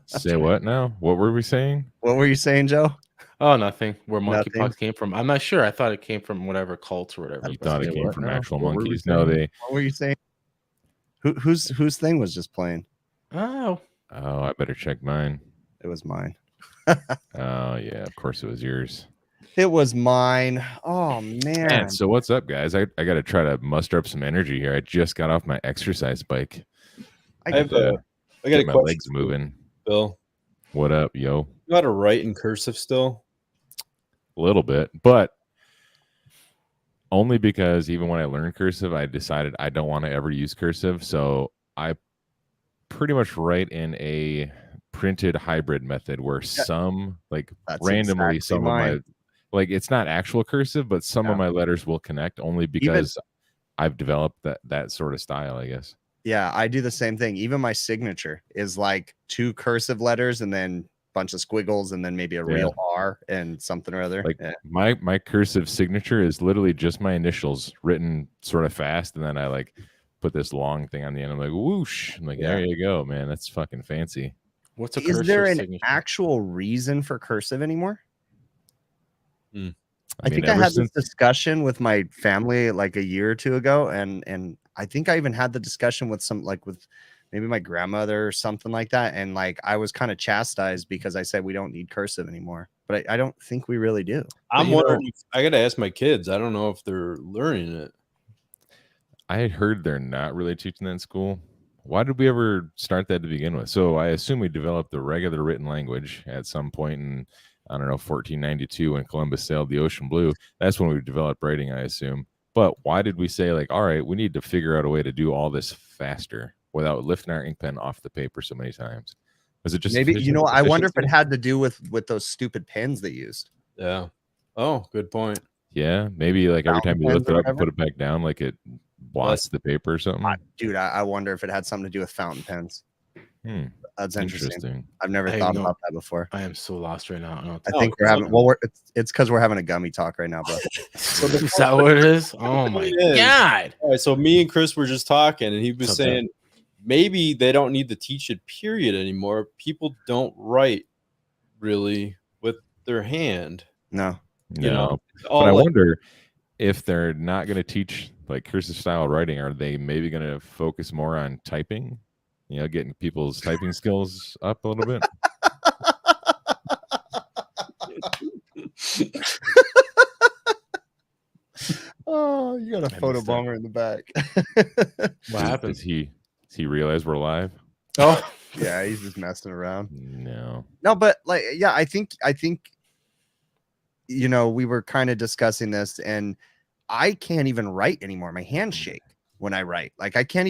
Say what now? What were we saying? What were you saying, Joe? Oh, nothing. Where Nothing. monkeypox came from? I'm not sure. I thought it came from whatever cult or whatever. You but- thought it Say came what from now? actual What were we monkeys? No, saying? they. What were you saying? Whose thing was just playing? Oh, Oh, I better check mine. It was mine. Oh yeah, of course it was yours. It was mine. Oh man. Man, so what's up, guys? I got to try to muster up some energy here. I just got off my exercise bike. I I got get a my question, legs moving. Bill. What up, yo? You know how to write in cursive still? A little bit, but only because even when I learned cursive, I decided I don't want to ever use cursive. So I pretty much write in a printed hybrid method where some, like That's randomly, exactly some of my, like it's not actual cursive, but some of my letters will connect only because I've developed that sort of style, I guess. Yeah, I do the same thing. Even my signature is like 2 cursive letters and then a bunch of squiggles and then maybe a real R and something or other. Like my cursive signature is literally just my initials written sort of fast, and then I like put this long thing on the end. I'm like, whoosh. I'm like, there you go, man. That's fucking fancy. what's a Is cursive there an signature? actual reason for cursive anymore? I mean, think I ever had since- this discussion with my family like a year or two ago, and I think I even had the discussion with with maybe my grandmother or something like that, and like I was kind of chastised because I said we don't need cursive anymore, but I don't think we really do. I'm wondering. I got to ask my kids. I don't know if they're learning it. I had heard they're not really teaching that in school. Why did we ever start that to begin with? So I assume we developed the regular written language at some point in, I don't know, 1492 when Columbus sailed the ocean blue. That's when we developed writing, I assume. But why did we say, like, all right, we need to figure out a way to do all this faster without lifting our ink pen off the paper so many times? Was it just Maybe, I wonder if it efficiency? had to do with those stupid pens they used. Yeah. Oh, good point. Yeah, maybe like every time you Fountain lift pens it or up and whatever? put it back down, like it blots the paper or something. Dude, I wonder if it had something to do with fountain pens. That's interesting. I've never thought about that before. I am so lost right now. I think we're having it's because we're having a gummy talk right now, bro. Is that what it is? Oh my god! All right, so me and Chris were just talking, and he was saying maybe they don't need to teach it period anymore. People don't write really with their hand. No. But I wonder if they're not going to teach like cursive style writing, are they maybe going to focus more on typing? Getting people's typing skills up a little bit. Oh, you got a photo bomber in the back. What happens? Does he realize we're live? Oh, yeah, he's just messing around. No, but like, yeah, I think we were kind of discussing this, and I can't even write anymore. My hands shake when I write. Like I can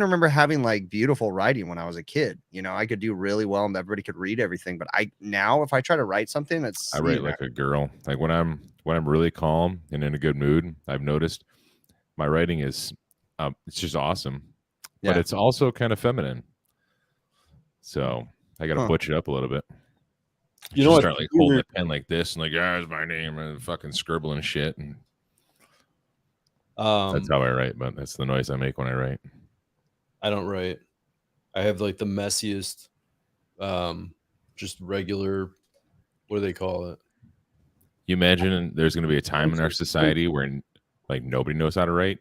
remember having like beautiful writing when I was a kid. I could do really well and everybody could read everything. But now if I try to write something, I write like a girl. Like when I'm really calm and in a good mood, I've noticed my writing is it's just awesome. But it's also kind of feminine. So I gotta butch it up a little bit. You know what? Start like holding the pen like this and like, it's my name and fucking scribbling shit, and that's how I write. But that's the noise I make when I write. I don't write. I have like the messiest, just regular. What do they call it? You imagine there's going to be a time in our society where like nobody knows how to write.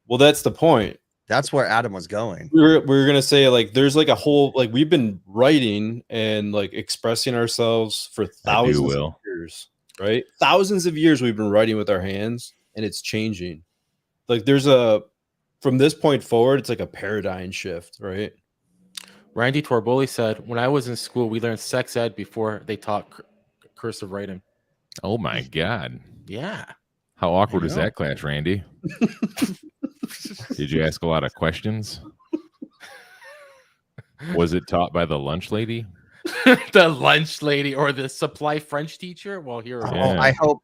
Well, that's the point. That's where Adam was going. We were gonna say like there's like a whole like we've been writing and like expressing ourselves for thousands of years, right? Thousands of years we've been writing with our hands, and it's changing. Like from this point forward, it's like a paradigm shift, right? Randy Torboli said, when I was in school, we learned sex ed before they taught cursive writing. Oh my God. Yeah. How awkward is that class, Randy? Did you ask a lot of questions? Was it taught by the lunch lady? The lunch lady or the supply French teacher? Well, here we go. I hope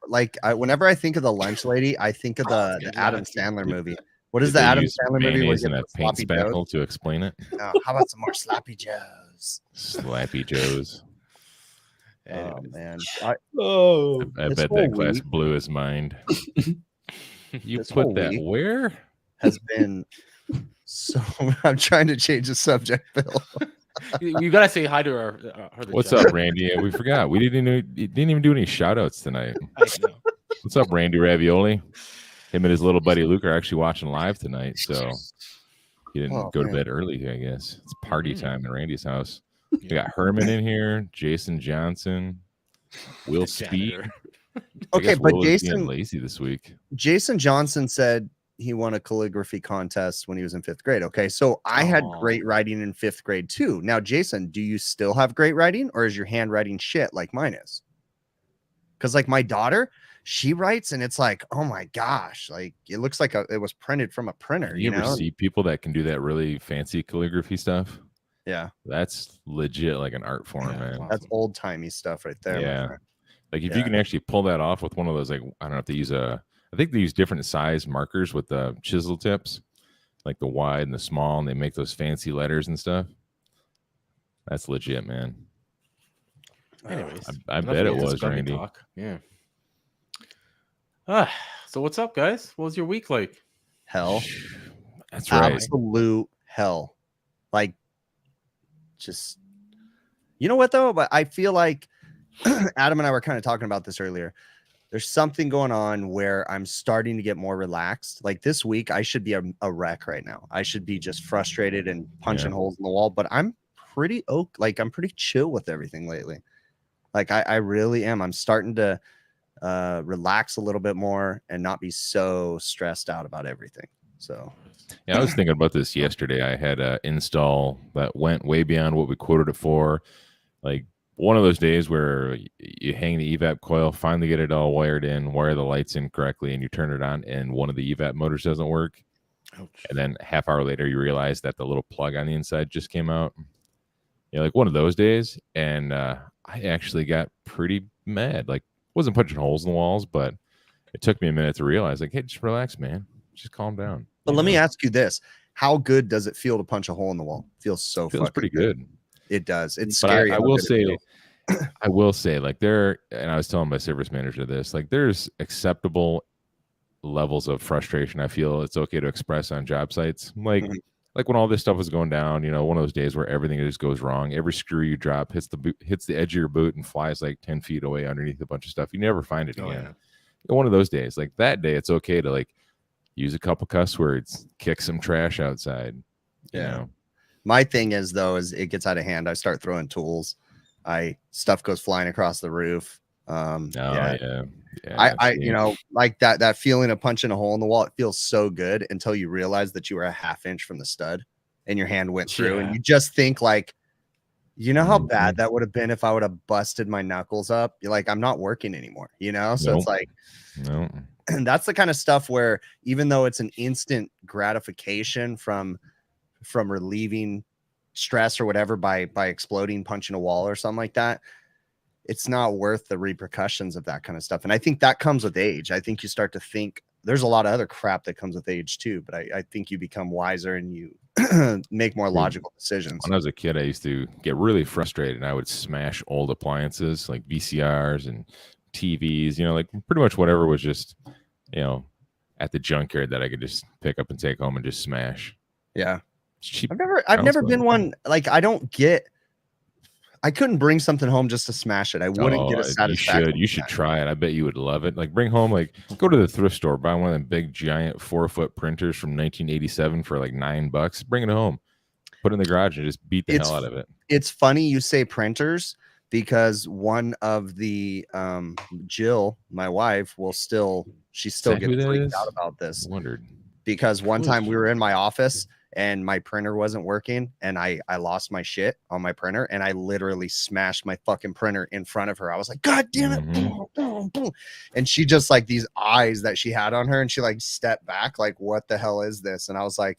whenever I think of the lunch lady, I think of the Adam Sandler movie. What is the Adam Sandler movie where you a paint spackle to explain it? No, how about some more Slappy Joes? Slappy Joes. Oh man! I bet that class blew his mind. You put that where? Has been so. I'm trying to change the subject, Bill. You gotta say hi to our What's chat. up, Randy? Yeah, we forgot. We didn't even do any shout outs tonight. I know. What's up, Randy Ravioli? Him and his little buddy Luke are actually watching live tonight, so he didn't go to bed early, I guess. It's party time in Randy's house. We got Herman in here, Jason Johnson, Will Speed. Okay, but Will is being lazy this week. Jason Johnson said he won a calligraphy contest when he was in 5th grade. Okay, so I had great writing in 5th grade too. Now, Jason, do you still have great writing, or is your handwriting shit like mine is? Because like my daughter, she writes and it's like, oh my gosh, like it looks like it was printed from a printer. You ever know? see people that can do that really fancy calligraphy stuff? Yeah, that's legit like an art form, man. Awesome. That's old timey stuff right there. Yeah, like if you can actually pull that off with one of those, like I don't know if they use I think they use different size markers with the chisel tips, like the wide and the small, and they make those fancy letters and stuff. That's legit, man. Anyways, I bet it was, Randy. Yeah. So what's up, guys? What was your week like? Hell. That's right. Absolute hell. Like, just, you know what though? But I feel like Adam and I were kind of talking about this earlier. There's something going on where I'm starting to get more relaxed. Like this week, I should be a wreck right now. I should be just frustrated and punching holes in the wall, but I'm pretty I'm pretty chill with everything lately. Like I really am. I'm starting to relax a little bit more and not be so stressed out about everything. So yeah, I was thinking about this yesterday. I had an install that went way beyond what we quoted it for. Like one of those days where you hang the evap coil, finally get it all wired in, wire the lights in correctly, and you turn it on and one of the evap motors doesn't work. Ouch. And then half hour later you realize that the little plug on the inside just came out. Yeah, like one of those days. And I actually got pretty mad. Like wasn't punching holes in the walls, but it took me a minute to realize, like, hey, just relax, man. Just calm down. But let me ask you this. How good does it feel to punch a hole in the wall? Feels pretty good. It does. It's but scary. I will say, like and I was telling my service manager this, like there's acceptable levels of frustration. I feel it's okay to express on job sites. Like when all this stuff was going down, one of those days where everything just goes wrong. Every screw you drop hits the edge of your boot and flies like 10 feet away underneath a bunch of stuff. You never find it again. Yeah. One of those days, like that day, it's okay to like use a couple cuss words, kick some trash outside. You know? My thing is though, is it gets out of hand. I start throwing tools. Stuff goes flying across the roof. I like that feeling of punching a hole in the wall. It feels so good until you realize that you were a half inch from the stud and your hand went through and you just think like, how bad that would have been if I would have busted my knuckles up. You're like, I'm not working anymore, so it's like, and that's the kind of stuff where even though it's an instant gratification from relieving stress or whatever by exploding, punching a wall or something like that, it's not worth the repercussions of that kind of stuff. And I think that comes with age. I think you start to think there's a lot of other crap that comes with age too, but I think you become wiser and you make more logical decisions. When I was a kid, I used to get really frustrated and I would smash old appliances like VCRs and TVs, like pretty much whatever was just, at the junkyard that I could just pick up and take home and just smash. Yeah. I've never been one. Like, I couldn't bring something home just to smash it. I wouldn't get a satisfaction. You should try it. I bet you would love it. Like bring home, like go to the thrift store, buy one of them big giant 4-foot printers from 1987 for like $9. Bring it home, put it in the garage and just beat the hell out of it. It's funny you say printers because one of the Jill, my wife, she still gets freaked out about this. Wondered because one time we were in my office and my printer wasn't working and I lost my shit on my printer and I literally smashed my fucking printer in front of her. I was like, God damn it. Boom, boom, boom. And she just like these eyes that she had on her and she like stepped back like, what the hell is this? And I was like,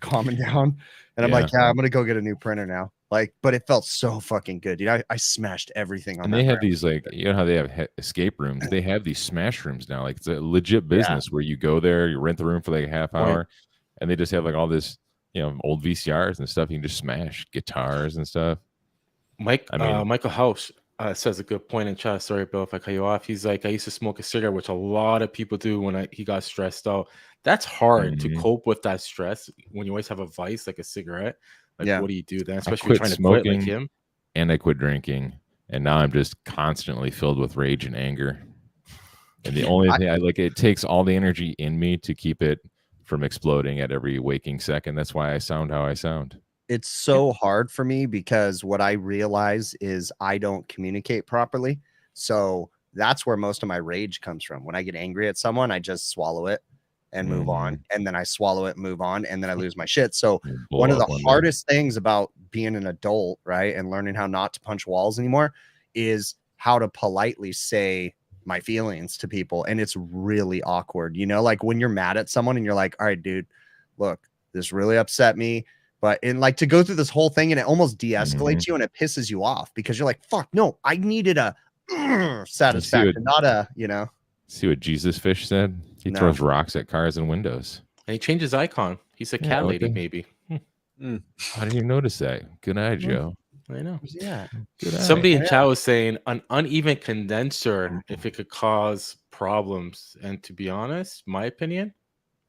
calming down. And I'm like, I'm going to go get a new printer now. Like, but it felt so fucking good. Dude, I smashed everything on and they have these like, how they have escape rooms. They have these smash rooms now. Like it's a legit business where you go there, you rent the room for like a half hour. And they just have like all this, old VCRs and stuff. You can just smash guitars and stuff. Michael House says a good point in chat. Sorry, Bill, if I cut you off. He's like, I used to smoke a cigarette, which a lot of people do when he got stressed out. That's hard to cope with that stress when you always have a vice like a cigarette. Like, Yeah. what do you do then? I Especially if quit you're trying to quit like smoking him. and I quit drinking, and now I'm just constantly filled with rage and anger. And the only thing it takes all the energy in me to keep it from exploding at every waking second. That's why I sound how I sound. It's so hard for me because what I realize is I don't communicate properly. So that's where most of my rage comes from. When I get angry at someone, I just swallow it and move on. And then I swallow it, move on, and then I lose my shit. So one of the hardest things about being an adult, right, and learning how not to punch walls anymore is how to politely say my feelings to people. And it's really awkward, you know, like when you're mad at someone and you're like, all right, dude, look, this really upset me. But and like to go through this whole thing and it almost de-escalates you and it pisses you off because you're like, fuck, no, I needed a satisfaction, not a, you know. See what Jesus Fish said? He throws rocks at cars and windows. And he changed his icon. He's a cat lady, maybe. How did you notice that? Good eye, Joe. I know. Yeah. Somebody in chat was saying an uneven condenser, if it could cause problems. And to be honest, my opinion,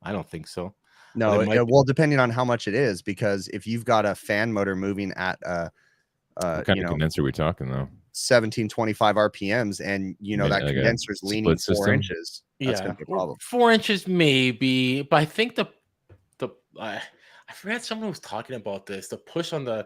I don't think so. No, well, depending on how much it is, because if you've got a fan motor moving at what kind of condenser are we talking though? 1725 RPMs, and you know that condenser is leaning 4 inches. That's gonna be a problem. 4 inches maybe, but I think I forgot someone was talking about this. The push on the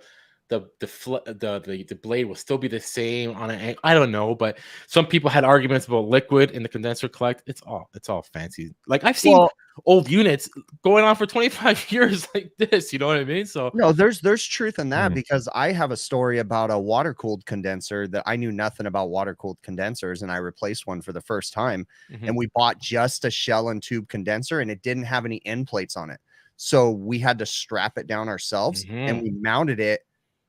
blade will still be the same on an angle. I don't know, but some people had arguments about liquid in the condenser collect. It's all fancy. Like I've seen old units going on for 25 years like this. You know what I mean? So no, there's truth in that because I have a story about a water cooled condenser that I knew nothing about water cooled condensers, and I replaced one for the first time. And we bought just a shell and tube condenser, and it didn't have any end plates on it, so we had to strap it down ourselves, and we mounted it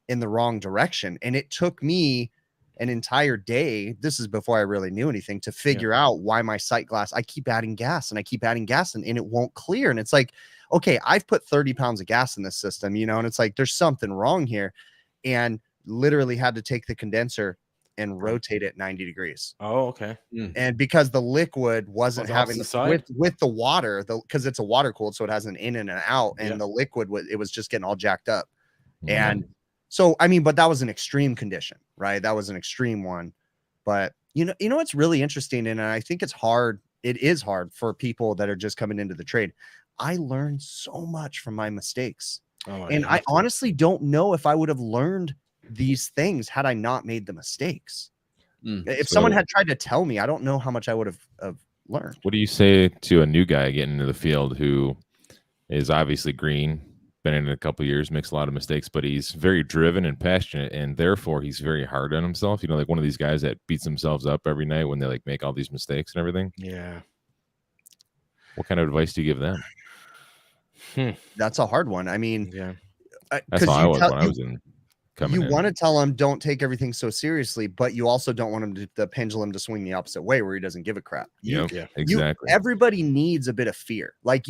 in the wrong direction. And it took me an entire day, this is before I really knew anything, to figure out why my sight glass, I keep adding gas and it won't clear. And it's like, okay, I've put 30 pounds of gas in this system, you know, and it's like, there's something wrong here. And literally had to take the condenser and rotate it 90 degrees. Oh, okay. And because the liquid wasn't having with the water, because it's a water cooled, so it has an in and an out, and the liquid it was just getting all jacked up. And so, I mean, but that was an extreme condition, right? That was an extreme one. But, you know, what's really interesting, and I think it's hard. It is hard for people that are just coming into the trade. I learned so much from my mistakes. And I honestly don't know if I would have learned these things had I not made the mistakes. If someone had tried to tell me, I don't know how much I would have learned. What do you say to a new guy getting into the field who is obviously green, been in it a couple of years, makes a lot of mistakes, but he's very driven and passionate, and therefore he's very hard on himself? You know, like one of these guys that beats themselves up every night when they like make all these mistakes and everything. Yeah. What kind of advice do you give them? That's a hard one. I mean, that's how I was when I was in. You want to tell him don't take everything so seriously, but you also don't want him to the pendulum to swing the opposite way where he doesn't give a crap. Exactly. Everybody needs a bit of fear. Like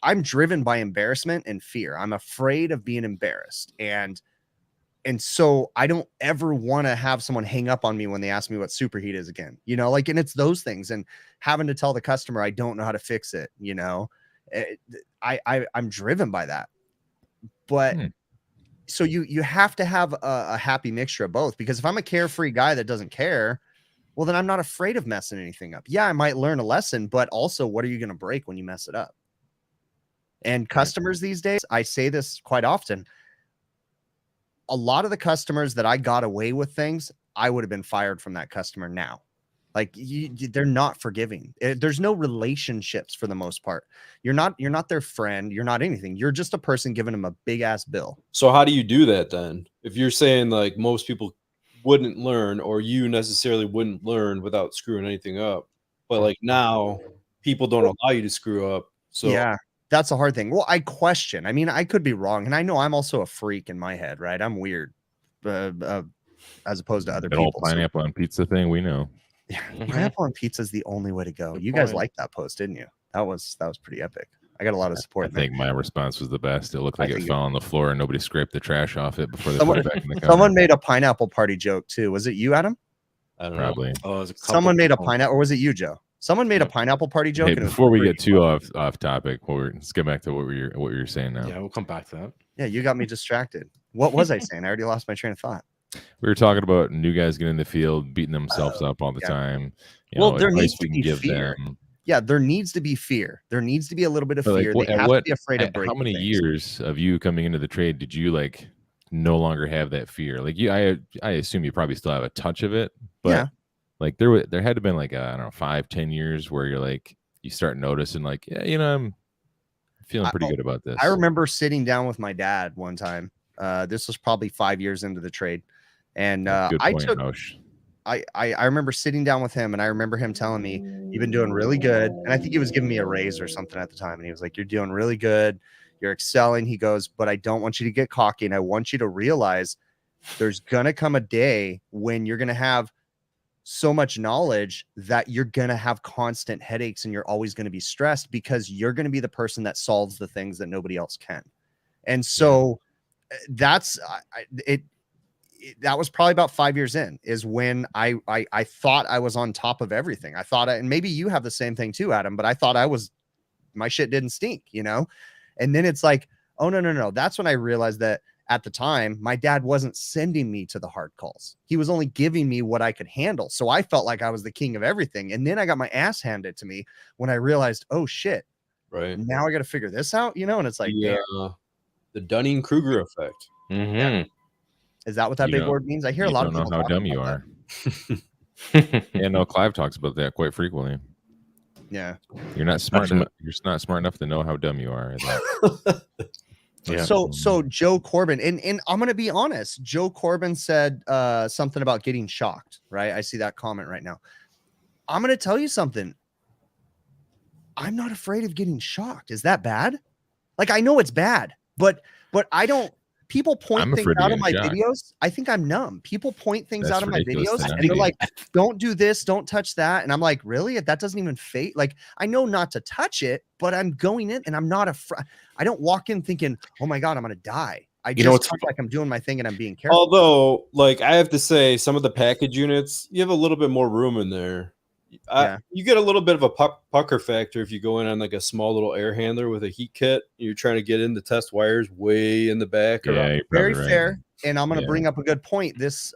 I'm driven by embarrassment and fear. I'm afraid of being embarrassed. And so I don't ever want to have someone hang up on me when they ask me what superheat is again, you know, like, and it's those things, and having to tell the customer, I don't know how to fix it. You know, I'm driven by that, but so you have to have a happy mixture of both, because if I'm a carefree guy that doesn't care, well, then I'm not afraid of messing anything up. Yeah, I might learn a lesson, but also what are you going to break when you mess it up? And customers these days, I say this quite often, a lot of the customers that I got away with things, I would have been fired from that customer now. Like they're not forgiving. There's no relationships for the most part. You're not their friend. You're not anything. You're just a person giving them a big ass bill. So how do you do that then? If you're saying like most people wouldn't learn, or you necessarily wouldn't learn without screwing anything up, but like now people don't allow you to screw up. So yeah, that's a hard thing. Well, I question. I mean, I could be wrong, and I know I'm also a freak in my head, right? I'm weird, as opposed to other people. Pineapple on pizza thing, we know. Yeah, pineapple on pizza is the only way to go. You guys liked that post, didn't you? That was pretty epic. I got a lot of support. I think my response was the best. It looked like it fell on the floor and nobody scraped the trash off it before they put it back in the car. Someone made a pineapple party joke too. Was it you, Adam? I don't Probably. know. Oh, someone made a pineapple, or was it you, Joe? Someone made a pineapple party joke. Hey, before we get too off topic, let's get back to what we were saying now. Yeah, we'll come back to that. Yeah, you got me distracted. What was I saying? I already lost my train of thought. We were talking about new guys getting in the field, beating themselves up all the time. Well, there advice needs to we can be give fear. them. Yeah, there needs to be fear. There needs to be a little bit of But fear. They have to be afraid of breaking how many things. years of you coming into the trade did you like no longer have that fear? Like I assume you probably still have a touch of it, but Yeah. like there had to have been like I don't know 5-10 years where you're like you start noticing like I'm feeling pretty good about this. I remember sitting down with my dad one time. This was probably 5 years into the trade, and Good point, I remember sitting down with him, and I remember him telling me, "You've been doing really good." And I think he was giving me a raise or something at the time, and he was like, "You're doing really good. You're excelling." He goes, "But I don't want you to get cocky, and I want you to realize there's gonna come a day when you're gonna have so much knowledge that you're going to have constant headaches and you're always going to be stressed because you're going to be the person that solves the things that nobody else can." And so that's that was probably about 5 years in is when I thought I was on top of everything. I thought, and maybe you have the same thing too, Adam, but I thought my shit didn't stink, and then it's like, oh, no. That's when I realized that at the time, my dad wasn't sending me to the hard calls. He was only giving me what I could handle. So I felt like I was the king of everything. And then I got my ass handed to me when I realized, oh shit, right now I got to figure this out, and it's like, the Dunning-Kruger effect. Mm-hmm. Yeah. Is that what that big word means? I hear a lot of people know how dumb you are. No, Clive talks about that quite frequently. Yeah. You're not smart enough. You're not smart enough to know how dumb you are. Yeah. So Joe Corbin, and I'm going to be honest, Joe Corbin said something about getting shocked, right? I see that comment right now. I'm going to tell you something. I'm not afraid of getting shocked. Is that bad? Like, I know it's bad, but I don't, people point things out of my videos. I think I'm numb. People point things out of my videos and they're like, don't do this, don't touch that. And I'm like, really? That doesn't even fade. Like, I know not to touch it, but I'm going in and I'm not afraid. I don't walk in thinking, oh my God, I'm going to die. I just talk like I'm doing my thing and I'm being careful. Although, like, I have to say, some of the package units, you have a little bit more room in there. You get a little bit of a pucker factor if you go in on like a small little air handler with a heat kit. You're trying to get in the test wires way in the back. Yeah, very fair. And I'm going to bring up a good point. This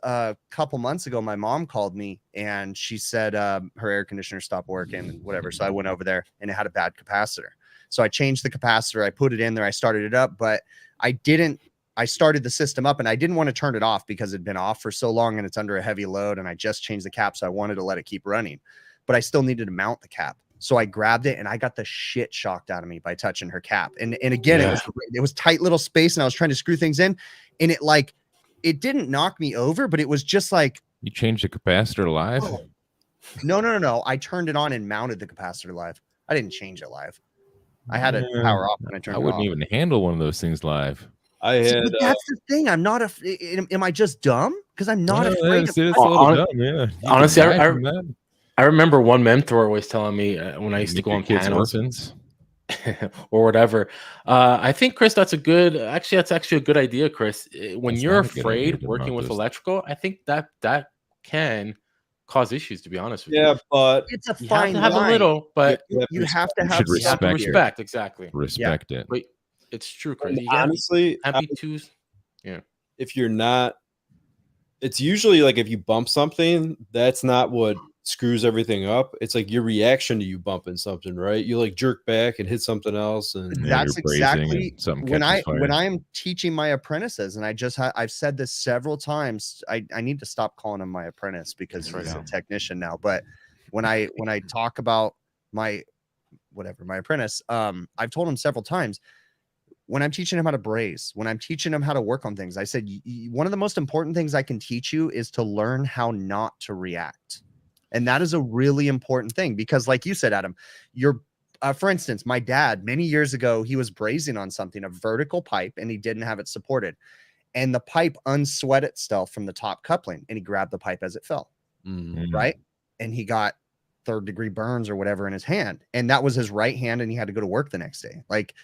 couple months ago, my mom called me and she said her air conditioner stopped working and whatever. So I went over there and it had a bad capacitor. So I changed the capacitor. I put it in there. I started it up, but I started the system up and I didn't want to turn it off because it had been off for so long and it's under a heavy load. And I just changed the cap. So I wanted to let it keep running, but I still needed to mount the cap. So I grabbed it and I got the shit shocked out of me by touching her cap. And again, it was tight little space and I was trying to screw things in and it didn't knock me over, but it was just like. You changed the capacitor live? Oh. No. I turned it on and mounted the capacitor live. I didn't change it live. I had it power off when I turned it off. I wouldn't even handle one of those things live. But that's the thing. I'm not am I just dumb? Because I'm not afraid of dumb, honestly, I remember one mentor always telling me when I used to go on panels or whatever. I think, Chris, that's actually a good idea, Chris. When you're afraid working with electrical, I think that can cause issues, to be honest with you. Yeah, but it's a fine line. Have a little, but you have to have respect. Exactly. Respect it. But it's true, Chris. Honestly, if you're not, it's usually like if you bump something, that's not what screws everything up. It's like your reaction to you bumping something, right? You like jerk back and hit something else, and that's exactly when I'm teaching my apprentices. And I've said this several times. I need to stop calling him my apprentice because he's a technician now. But when I talk about my apprentice, I've told him several times. When I'm teaching him how to braze, when I'm teaching him how to work on things, I said, one of the most important things I can teach you is to learn how not to react. And that is a really important thing because like you said, Adam, for instance, my dad, many years ago, he was brazing on something, a vertical pipe, and he didn't have it supported. And the pipe unsweat itself from the top coupling and he grabbed the pipe as it fell. Mm-hmm. Right. And he got 3rd-degree burns or whatever in his hand. And that was his right hand. And he had to go to work the next day. Like,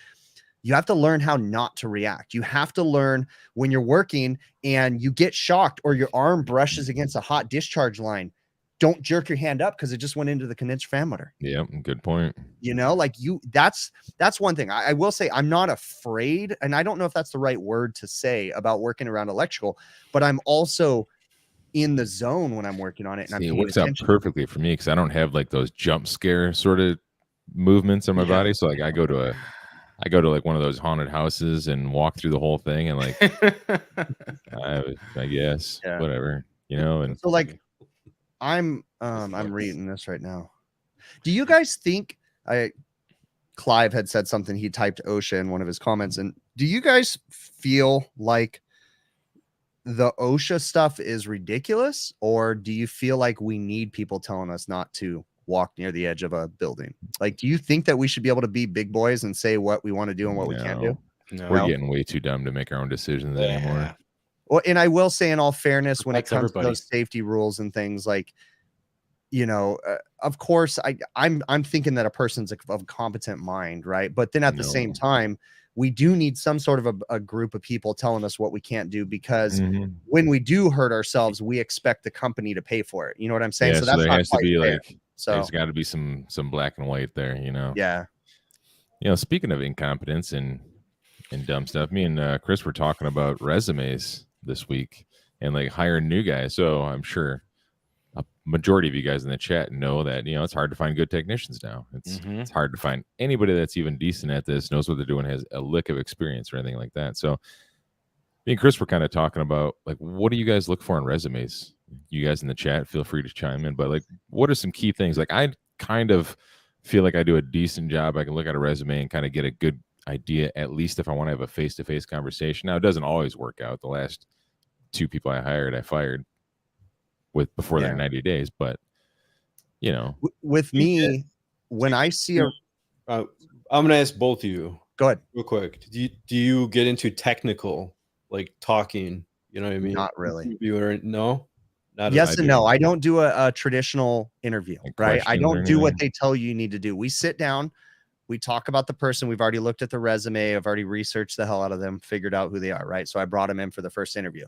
you have to learn how not to react. You have to learn when you're working and you get shocked or your arm brushes against a hot discharge line. don't jerk your hand up because it just went into the condenser fan motor. Yeah, good point. You know, like that's one thing. I will say I'm not afraid, and I don't know if that's the right word to say about working around electrical, but I'm also in the zone when I'm working on it. And it works out perfectly for me because I don't have like those jump scare sort of movements on my body. So like I go to like one of those haunted houses and walk through the whole thing and like I guess whatever, you know. And so like I'm reading this right now. Do you guys think Clive had said something, he typed OSHA in one of his comments, and do you guys feel like the OSHA stuff is ridiculous, or do you feel like we need people telling us not to walk near the edge of a building? Like, do you think that we should be able to be big boys and say what we want to do and what we can't do? No. We're getting way too dumb to make our own decisions anymore. Well, and I will say in all fairness, when it comes to those safety rules and things, like, you know, of course, I'm thinking that a person's of a competent mind, right? But then at the same time, we do need some sort of a group of people telling us what we can't do, because when we do hurt ourselves, we expect the company to pay for it. You know what I'm saying? Yeah, so that's there has to be fair. like, so there's got to be some black and white there, you know? Yeah. You know, speaking of incompetence and dumb stuff, me and Chris were talking about resumes this week and like hiring new guys. So I'm sure a majority of you guys in the chat know that, you know, it's hard to find good technicians now. It's hard to find anybody that's even decent at this, knows what they're doing, has a lick of experience or anything like that. So me and Chris were kind of talking about, like, what do you guys look for in resumes? You guys in the chat, feel free to chime in, but like, what are some key things? Like, I kind of feel like I do a decent job. I can look at a resume and kind of get a good idea, at least if I want to have a face-to-face conversation. Now, it doesn't always work out. The last 2 people I fired with before their 90 days, but you know, with me, when I see I'm gonna ask both of you. Go ahead, real quick. Do you get into technical, like talking? You know what I mean? Not really. No. Not yes and no. I don't do a traditional interview, like right? I don't do what they tell you need to do. We sit down, we talk about the person. We've already looked at the resume. I've already researched the hell out of them, figured out who they are, right? So I brought them in for the first interview,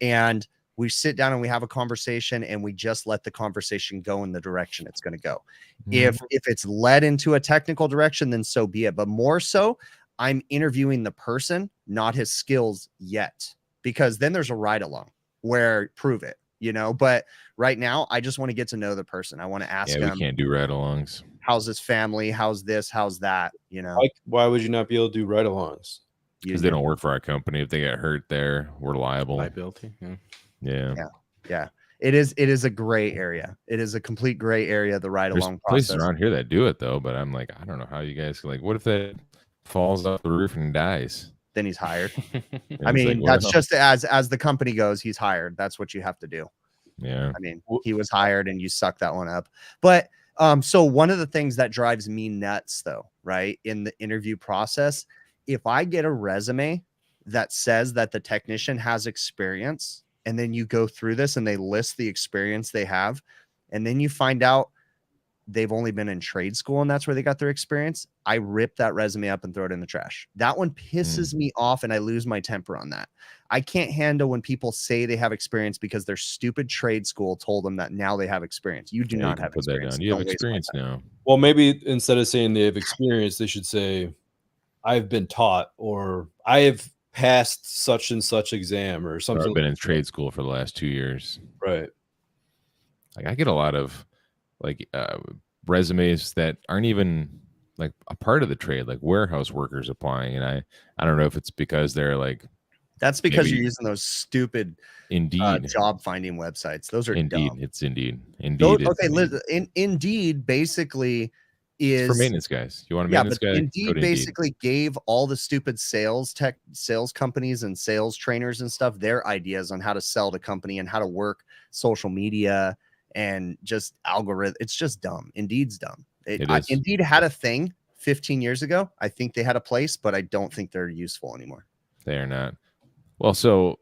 and we sit down and we have a conversation, and we just let the conversation go in the direction it's going to go. If it's led into a technical direction, then so be it. But more so, I'm interviewing the person, not his skills yet, because then there's a ride along where prove it, you know. But right now, I just want to get to know the person. I want to ask him. We can't do ride-alongs. How's his family? How's this? How's that? You know. Why would you not be able to do ride-alongs? Because they don't work for our company. If they get hurt there, we're liable. Liability. Yeah. It is a gray area. It is a complete gray area, the ride along process. Places around here that do it though, but I'm like, I don't know how you guys, like, what if that falls off the roof and dies? Then he's hired. I mean, like, that's just as the company goes, he's hired. That's what you have to do. Yeah. I mean, he was hired and you suck that one up. But so one of the things that drives me nuts though, right, in the interview process, if I get a resume that says that the technician has experience, and then you go through this and they list the experience they have, and then you find out they've only been in trade school and that's where they got their experience, I rip that resume up and throw it in the trash. That one pisses me off, and I lose my temper on that. I can't handle when people say they have experience because their stupid trade school told them that now they have experience. You do not have experience. You have experience now. Well, maybe instead of saying they have experience, they should say, I've been taught, or I have passed such and such exam, or something. I've been in trade school for the last 2 years. Right. Like, I get a lot of like resumes that aren't even like a part of the trade, like warehouse workers applying, and I don't know if it's because they're like, that's because you're using those stupid Indeed job finding websites. Those are Indeed dumb. It's Indeed. Indeed basically is for maintenance guys. You want a maintenance guy? Indeed basically gave all the stupid sales companies and sales trainers and stuff their ideas on how to sell the company and how to work social media and just algorithm. It's just dumb. Indeed's dumb. Indeed had a thing 15 years ago. I think they had a place, but I don't think they're useful anymore. They are not. Well, so,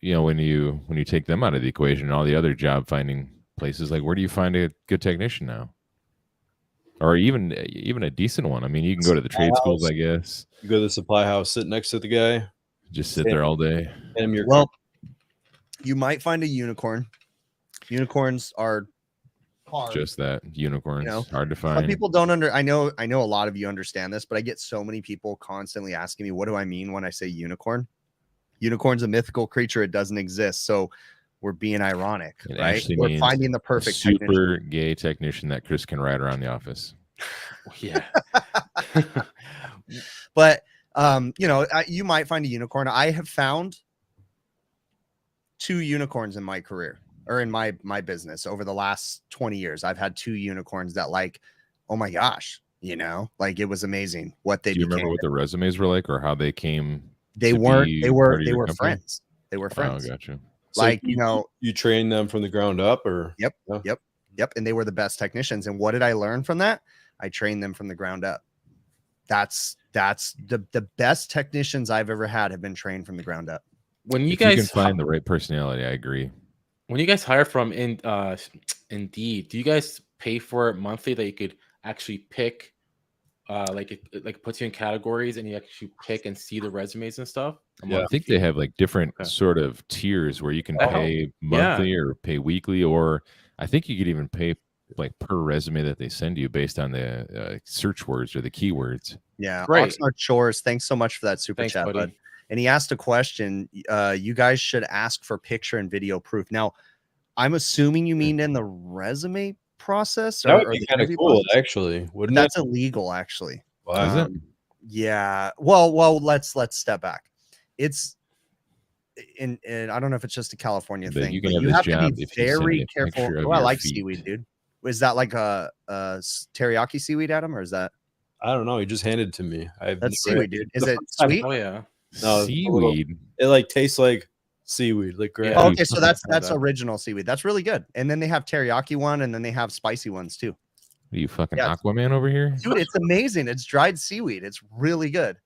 you know, when you take them out of the equation and all the other job finding places, like, where do you find a good technician now? Or even a decent one. I mean, you can go to the trade schools, I guess. You go to the supply house, sit next to the guy, just sit there all day. Well, you might find a unicorn. Unicorns are car. Just that unicorns, You know, hard to some find. people don't I know a lot of you understand this, but I get so many people constantly asking me, what do I mean when I say unicorn? Unicorn's a mythical creature. It doesn't exist. So we're being ironic, It right? actually We're means finding the a perfect super gay technician that Chris can ride around the office. Yeah. But you know, you might find a unicorn. I have found 2 unicorns in my career, or in my business over the last 20 years. I've had 2 unicorns that, like, oh my gosh, you know, like, it was amazing what they Do you became. remember what the resumes were like, or how they came? They to weren't. be They part were. of They your were company? friends. They were Oh, friends. gotcha. So Like, you know, you train them from the ground up, or Yep. Yeah. Yep. Yep. And they were the best technicians. And what did I learn from that? I trained them from the ground up. That's the best technicians I've ever had have been trained from the ground up. When you If you can guys find the right personality, I agree. when you guys hire from Indeed, do you guys pay for it monthly that you could actually pick? Like it puts you in categories and you actually pick and see the resumes and stuff. Yeah. I think they have like different Okay. sort of tiers where you can Oh, pay monthly or pay weekly, or I think you could even pay like per resume that they send you based on the search words or the keywords. Yeah. Right. Oxnard Shores, thanks so much for that super Thanks, chat, buddy. bud. And he asked a question. You guys should ask for picture and video proof. Now, I'm assuming you mean in the resume process, That would or be the kind of interview cool, process? actually, But wouldn't it? that's illegal, actually. Wow. Is it? Yeah. Well, let's step back. It's in I don't know if it's just a California But thing, you can but have you this have to job be if you send very me a careful. picture of Oh, I your like feet. seaweed, dude. Is that like a teriyaki seaweed, Adam, or is that I don't know. He just handed it to me. that's never seaweed, had dude? Is the it first time- sweet? Oh yeah. No, it's a little- Seaweed. It like tastes like seaweed, like Yeah. Oh, you okay, so fucking that's said that. original seaweed. That's really good. And then they have teriyaki one, and then they have spicy ones too. Are you fucking Yeah. Aquaman over here? Dude, it's amazing. It's dried seaweed. It's really good.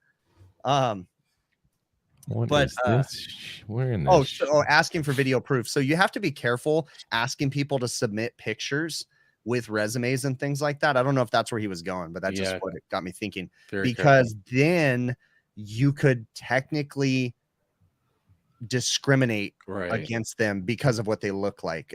What But, is this? Where in this? Asking for video proof. So you have to be careful asking people to submit pictures with resumes and things like that. I don't know if that's where he was going, but that's Yeah. just what it got me thinking. Very Because then you could technically discriminate careful. Right. against them because of what they look like.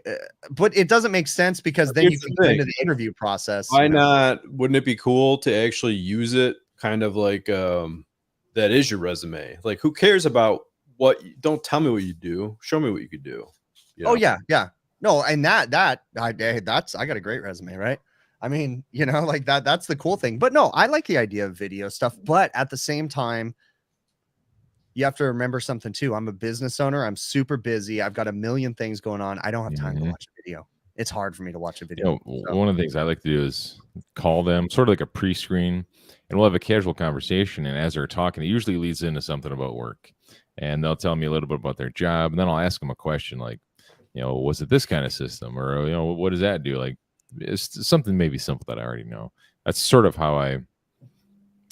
But it doesn't make sense, because then you Here's the can go into thing. the interview process. Why you know? not? Wouldn't it be cool to actually use it kind of like that is your resume? Like, who cares about what don't tell me what you do, show me what you could do. You Oh know? yeah. No, and I got a great resume, right? I mean, you know, like that's the cool thing. But no, I like the idea of video stuff, but at the same time, you have to remember something too. I'm a business owner. I'm super busy. I've got a million things going on. I don't have time to watch a video. It's hard for me to watch a You video. know, one of the things I like to do is call them sort of like a pre-screen, and we'll have a casual conversation. And as they're talking, it usually leads into something about work, and they'll tell me a little bit about their job, and then I'll ask them a question like, you know, was it this kind of system, or you know, what does that do? Like, it's something maybe simple that I already know. That's sort of how I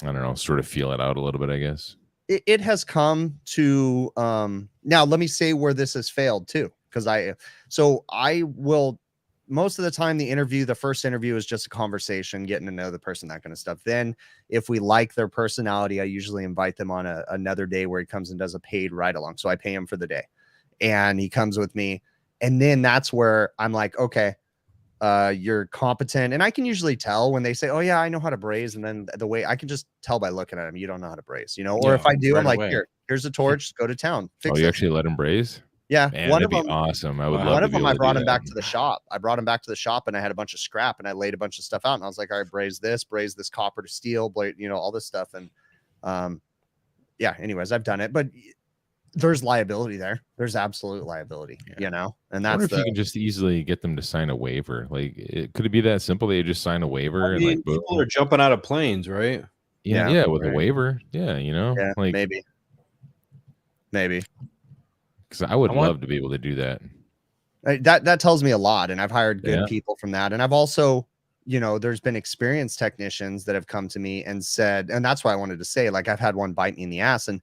don't know, sort of feel it out a little bit, I guess. It has come to now let me say where this has failed too, because I will most of the time the first interview is just a conversation, getting to know the person, that kind of stuff. Then if we like their personality, I usually invite them on another day where he comes and does a paid ride along. So I pay him for the day and he comes with me, and then that's where I'm like, okay, you're competent. And I can usually tell when they say, oh yeah, I know how to braze. And then the way I can just tell by looking at them, you don't know how to braze, you know, or Yeah, if I do, right I'm like, away. here's a torch, go to town. Fix Oh, you it. actually let them braze? Yeah. Man, One that'd of be them, awesome. I would Wow. love one to of be them, able I to brought do him that. back to the shop. And I had a bunch of scrap and I laid a bunch of stuff out. And I was like, all right, braze this copper to steel, you know, all this stuff. And yeah, anyways, I've done it, but there's liability there. There's absolute liability, you know, and I wonder that's if you can just easily get them to sign a waiver. Like, could it be that simple? They just sign a waiver I and mean, like, boom. people are jumping out of planes, right? Yeah, with a right. waiver. Yeah, you know, yeah, like, maybe. because I would I want- love to be able to do that. That tells me a lot. And I've hired good Yeah. people from that. And I've also, you know, there's been experienced technicians that have come to me and said, and that's why I wanted to say, like, I've had one bite me in the ass, and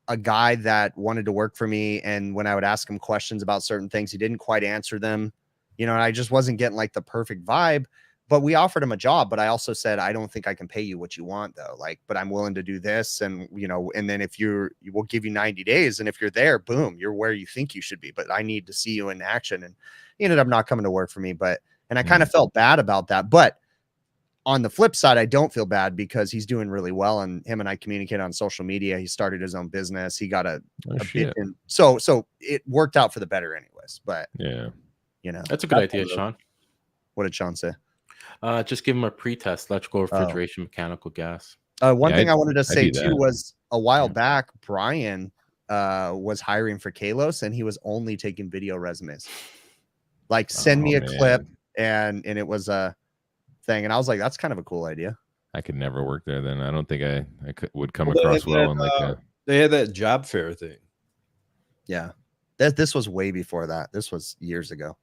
a guy that wanted to work for me, and when I would ask him questions about certain things, he didn't quite answer them, you know, and I just wasn't getting like the perfect vibe. But we offered him a job, but I also said, I don't think I can pay you what you want though. Like, but I'm willing to do this. And, you know, and then if we'll give you 90 days. And if you're there, boom, you're where you think you should be. But I need to see you in action. And he ended up not coming to work for me. But And I kind of felt bad about that. But on the flip side, I don't feel bad because he's doing really well, and him and I communicate on social media. He started his own business. He got a bit in, so it worked out for the better anyways. But yeah, you know, that's a good idea, Sean. What did Sean say? Just give him a pre-test, electrical, refrigeration, mechanical, gas. One thing I wanted to say too was a while back, Brian was hiring for Kalos, and he was only taking video resumes. Like, send me a clip, and it was a thing, and I was like, that's kind of a cool idea. I could never work there then. I don't think I would come across well in like they had that job fair thing. Yeah, this was way before that. This was years ago.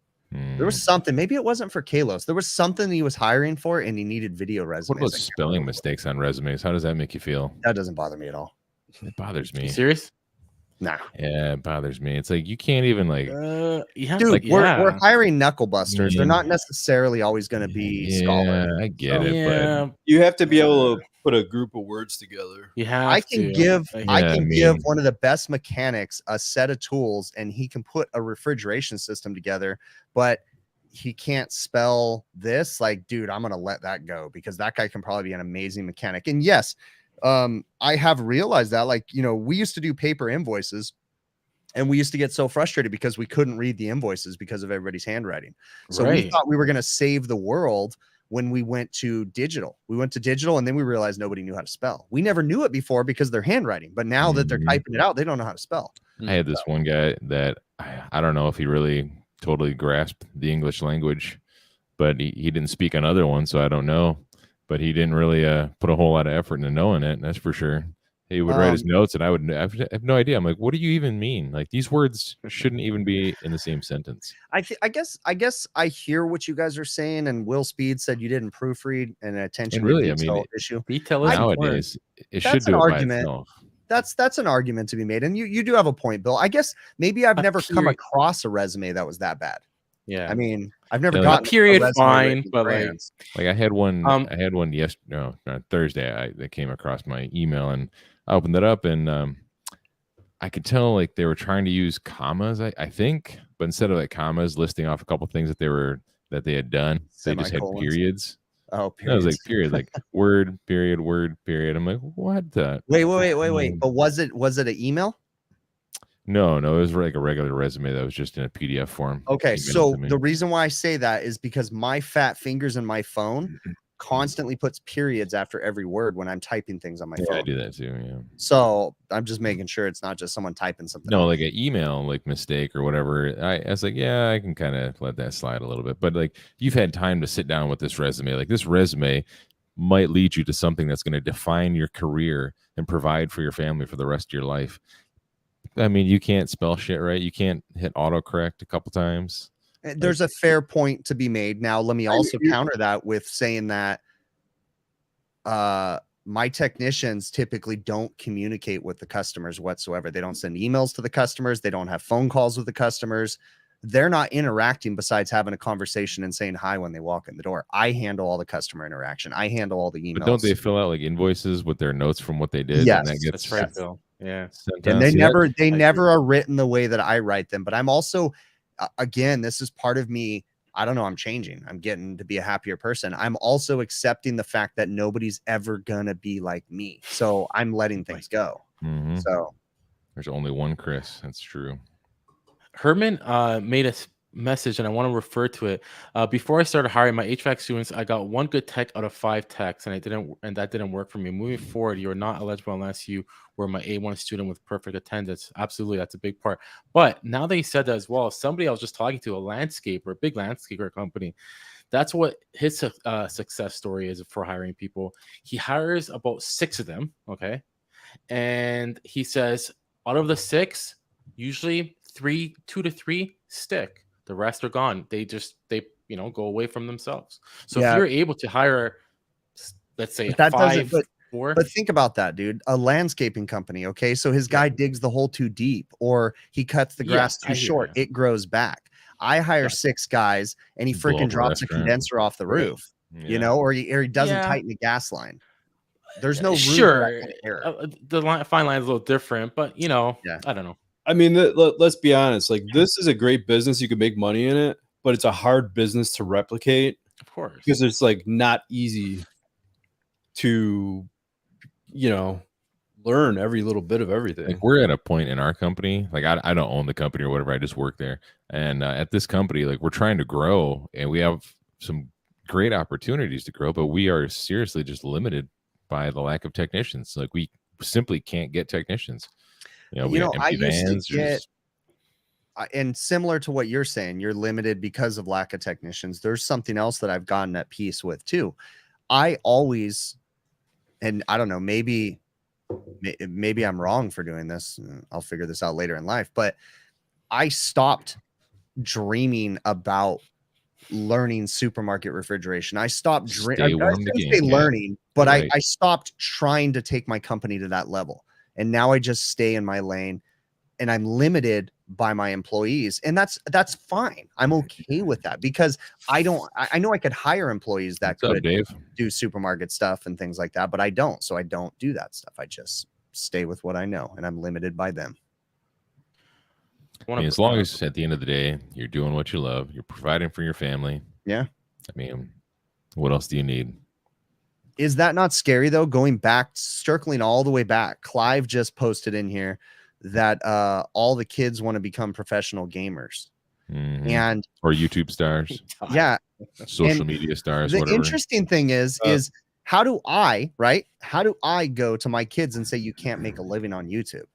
There was something, maybe it wasn't for Kalos. There was something he was hiring for, and he needed video resumes. What about spelling mistakes on resumes? How does that make you feel? That doesn't bother me at all. It bothers me. You serious? Nah. Yeah, it bothers me. It's like you can't even like. Dude, we're hiring knuckle busters. They're not necessarily always going to be scholars. I get it, but you have to be able to put a group of words together. I can give one of the best mechanics a set of tools, and he can put a refrigeration system together, but he can't spell this. Like, dude, I'm gonna let that go because that guy can probably be an amazing mechanic. And yes, I have realized that, like, you know, we used to do paper invoices, and we used to get so frustrated because we couldn't read the invoices because of everybody's handwriting. So we thought we were going to save the world when we went to digital. We went to digital, and then we realized nobody knew how to spell. We never knew it before because they're handwriting, but now that they're typing it out, they don't know how to spell. I had this one guy that I don't know if he really totally grasped the English language, but he didn't speak another one, so I don't know. But he didn't really put a whole lot of effort into knowing it. That's for sure. He would write his notes, and I have no idea. I'm like, what do you even mean? Like, these words shouldn't even be in the same sentence. I guess I hear what you guys are saying. And Will Speed said you didn't proofread an attention to detail issue. Detail nowadays, it should do it by itself. That's an argument to be made, and you do have a point, Bill. I guess maybe I've never come across a resume that was that bad. Yeah, I mean, I've never gotten a period fine, but like I had one. I had one Thursday. That came across my email, and I opened it up, and I could tell like they were trying to use commas. I think, but instead of like commas listing off a couple things that they had done, they just had periods. Oh, period. I was like, period, like word, period, word, period. I'm like, what the? Wait. But was it an email? No, it was like a regular resume that was just in a PDF form. Okay, so the reason why I say that is because my fat fingers in my phone constantly puts periods after every word when I'm typing things on my phone. I do that too, yeah. So I'm just making sure it's not just someone typing something. No, like an email like mistake or whatever. I was like, yeah, I can kind of let that slide a little bit. But like, you've had time to sit down with this resume. Like, this resume might lead you to something that's going to define your career and provide for your family for the rest of your life. I mean, you can't spell shit right. You can't hit autocorrect a couple times. There's a fair point to be made. Now, let me also counter that with saying that my technicians typically don't communicate with the customers whatsoever. They don't send emails to the customers. They don't have phone calls with the customers. They're not interacting besides having a conversation and saying hi when they walk in the door. I handle all the customer interaction. I handle all the emails. But don't they fill out like invoices with their notes from what they did? Yes, and that gets, that's right, Bill. Yeah. And they never are written the way that I write them. But I'm also, again, this is part of me. I don't know. I'm changing. I'm getting to be a happier person. I'm also accepting the fact that nobody's ever going to be like me. So I'm letting things go. Mm-hmm. So there's only one Chris. That's true. Herman made a message, and I want to refer to it. Before I started hiring my HVAC students, I got one good tech out of 5 techs, and that didn't work for me. Moving forward, you are not eligible unless you were my A1 student with perfect attendance. Absolutely, that's a big part. But now that he said that as well, somebody I was just talking to, a big landscaper company, that's what his success story is for hiring people. He hires about 6 of them, okay, and he says out of the 6, usually 2 to 3 stick. The rest are gone. They go away from themselves. So if you're able to hire, let's say, 5, 4. But think about that, dude. A landscaping company, okay? So his guy digs the hole too deep, or he cuts the grass too short. It grows back. I hire 6 guys, and he freaking drops a condenser off the roof, you know, or he doesn't tighten the gas line. There's no room for that kind of error. The fine line is a little different, but I don't know. I mean, let's be honest. Like, this is a great business. You can make money in it, but it's a hard business to replicate. Of course. Because it's like not easy to, learn every little bit of everything. Like we're at a point in our company, like I don't own the company or whatever, I just work there. And at this company, like we're trying to grow and we have some great opportunities to grow, but we are seriously just limited by the lack of technicians. Like we simply can't get technicians. We have empty vans. And similar to what you're saying, you're limited because of lack of technicians. There's something else that I've gotten at peace with too. I always, and I don't know, maybe I'm wrong for doing this. I'll figure this out later in life, but I stopped dreaming about learning supermarket refrigeration. I stopped learning, but right. I stopped trying to take my company to that level. And now I just stay in my lane and I'm limited by my employees. And that's fine. I'm okay with that because I know I could hire employees that could do supermarket stuff and things like that, but I don't. So I don't do that stuff. I just stay with what I know and I'm limited by them. As long as at the end of the day, you're doing what you love, you're providing for your family. Yeah. I mean, what else do you need? Is that not scary though? Going back, circling all the way back, Clive just posted in here that all the kids want to become professional gamers or YouTube stars. Yeah. Social media stars. The whatever. Interesting thing is how do I go to my kids and say, you can't make a living on YouTube?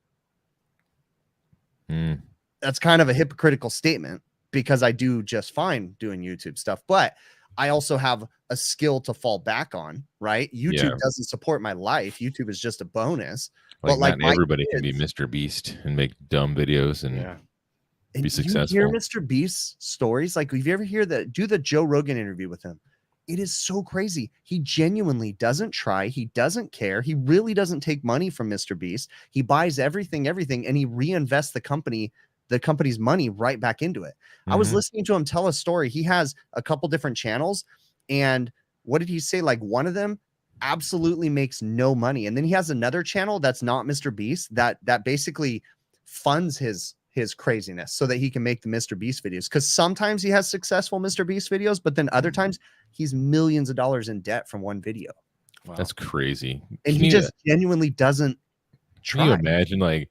That's kind of a hypocritical statement because I do just fine doing YouTube stuff, but I also have a skill to fall back on, right? YouTube doesn't support my life. YouTube is just a bonus. But not everybody can be Mr. Beast and make dumb videos and be successful. You hear Mr. Beast's stories? Like, if you ever do the Joe Rogan interview with him, it is so crazy. He genuinely doesn't try. He doesn't care. He really doesn't take money from Mr. Beast. He buys everything, and he reinvests the company's money right back into it. I was listening to him tell a story. He has a couple different channels, and what did he say? Like one of them absolutely makes no money, and then he has another channel that's not Mr. Beast that basically funds his craziness so that he can make the Mr. Beast videos. Because sometimes he has successful Mr. Beast videos, but then other times he's millions of dollars in debt from one video. Wow. That's crazy. And he just genuinely doesn't try. Can you imagine like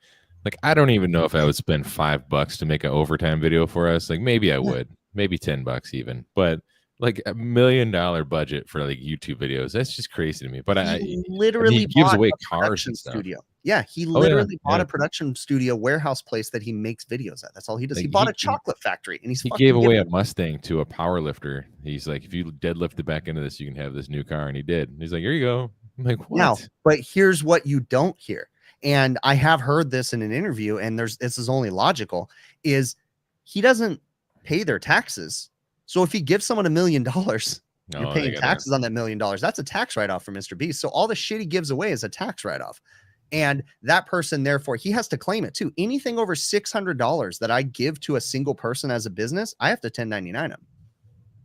I don't even know if I would spend $5 to make an overtime video for us. Like maybe I would, maybe $10 even, but like $1 million budget for like YouTube videos. That's just crazy to me. But he literally gives away cars and stuff. Studio. Yeah, he literally bought a production studio warehouse place that he makes videos at. That's all he does. Like he bought a chocolate factory, and he gave away a Mustang to a power lifter. He's like, if you deadlift the back end of this, you can have this new car, and he did. And he's like, here you go. I'm like, what? Now, but here's what you don't hear, and I have heard this in an interview, and this is only logical, is he doesn't pay their taxes. So if he gives someone $1 million, you're paying taxes on that $1 million. That's a tax write-off for Mr. Beast. So all the shit he gives away is a tax write-off. And that person, therefore, he has to claim it too. Anything over $600 that I give to a single person as a business, I have to 1099 them.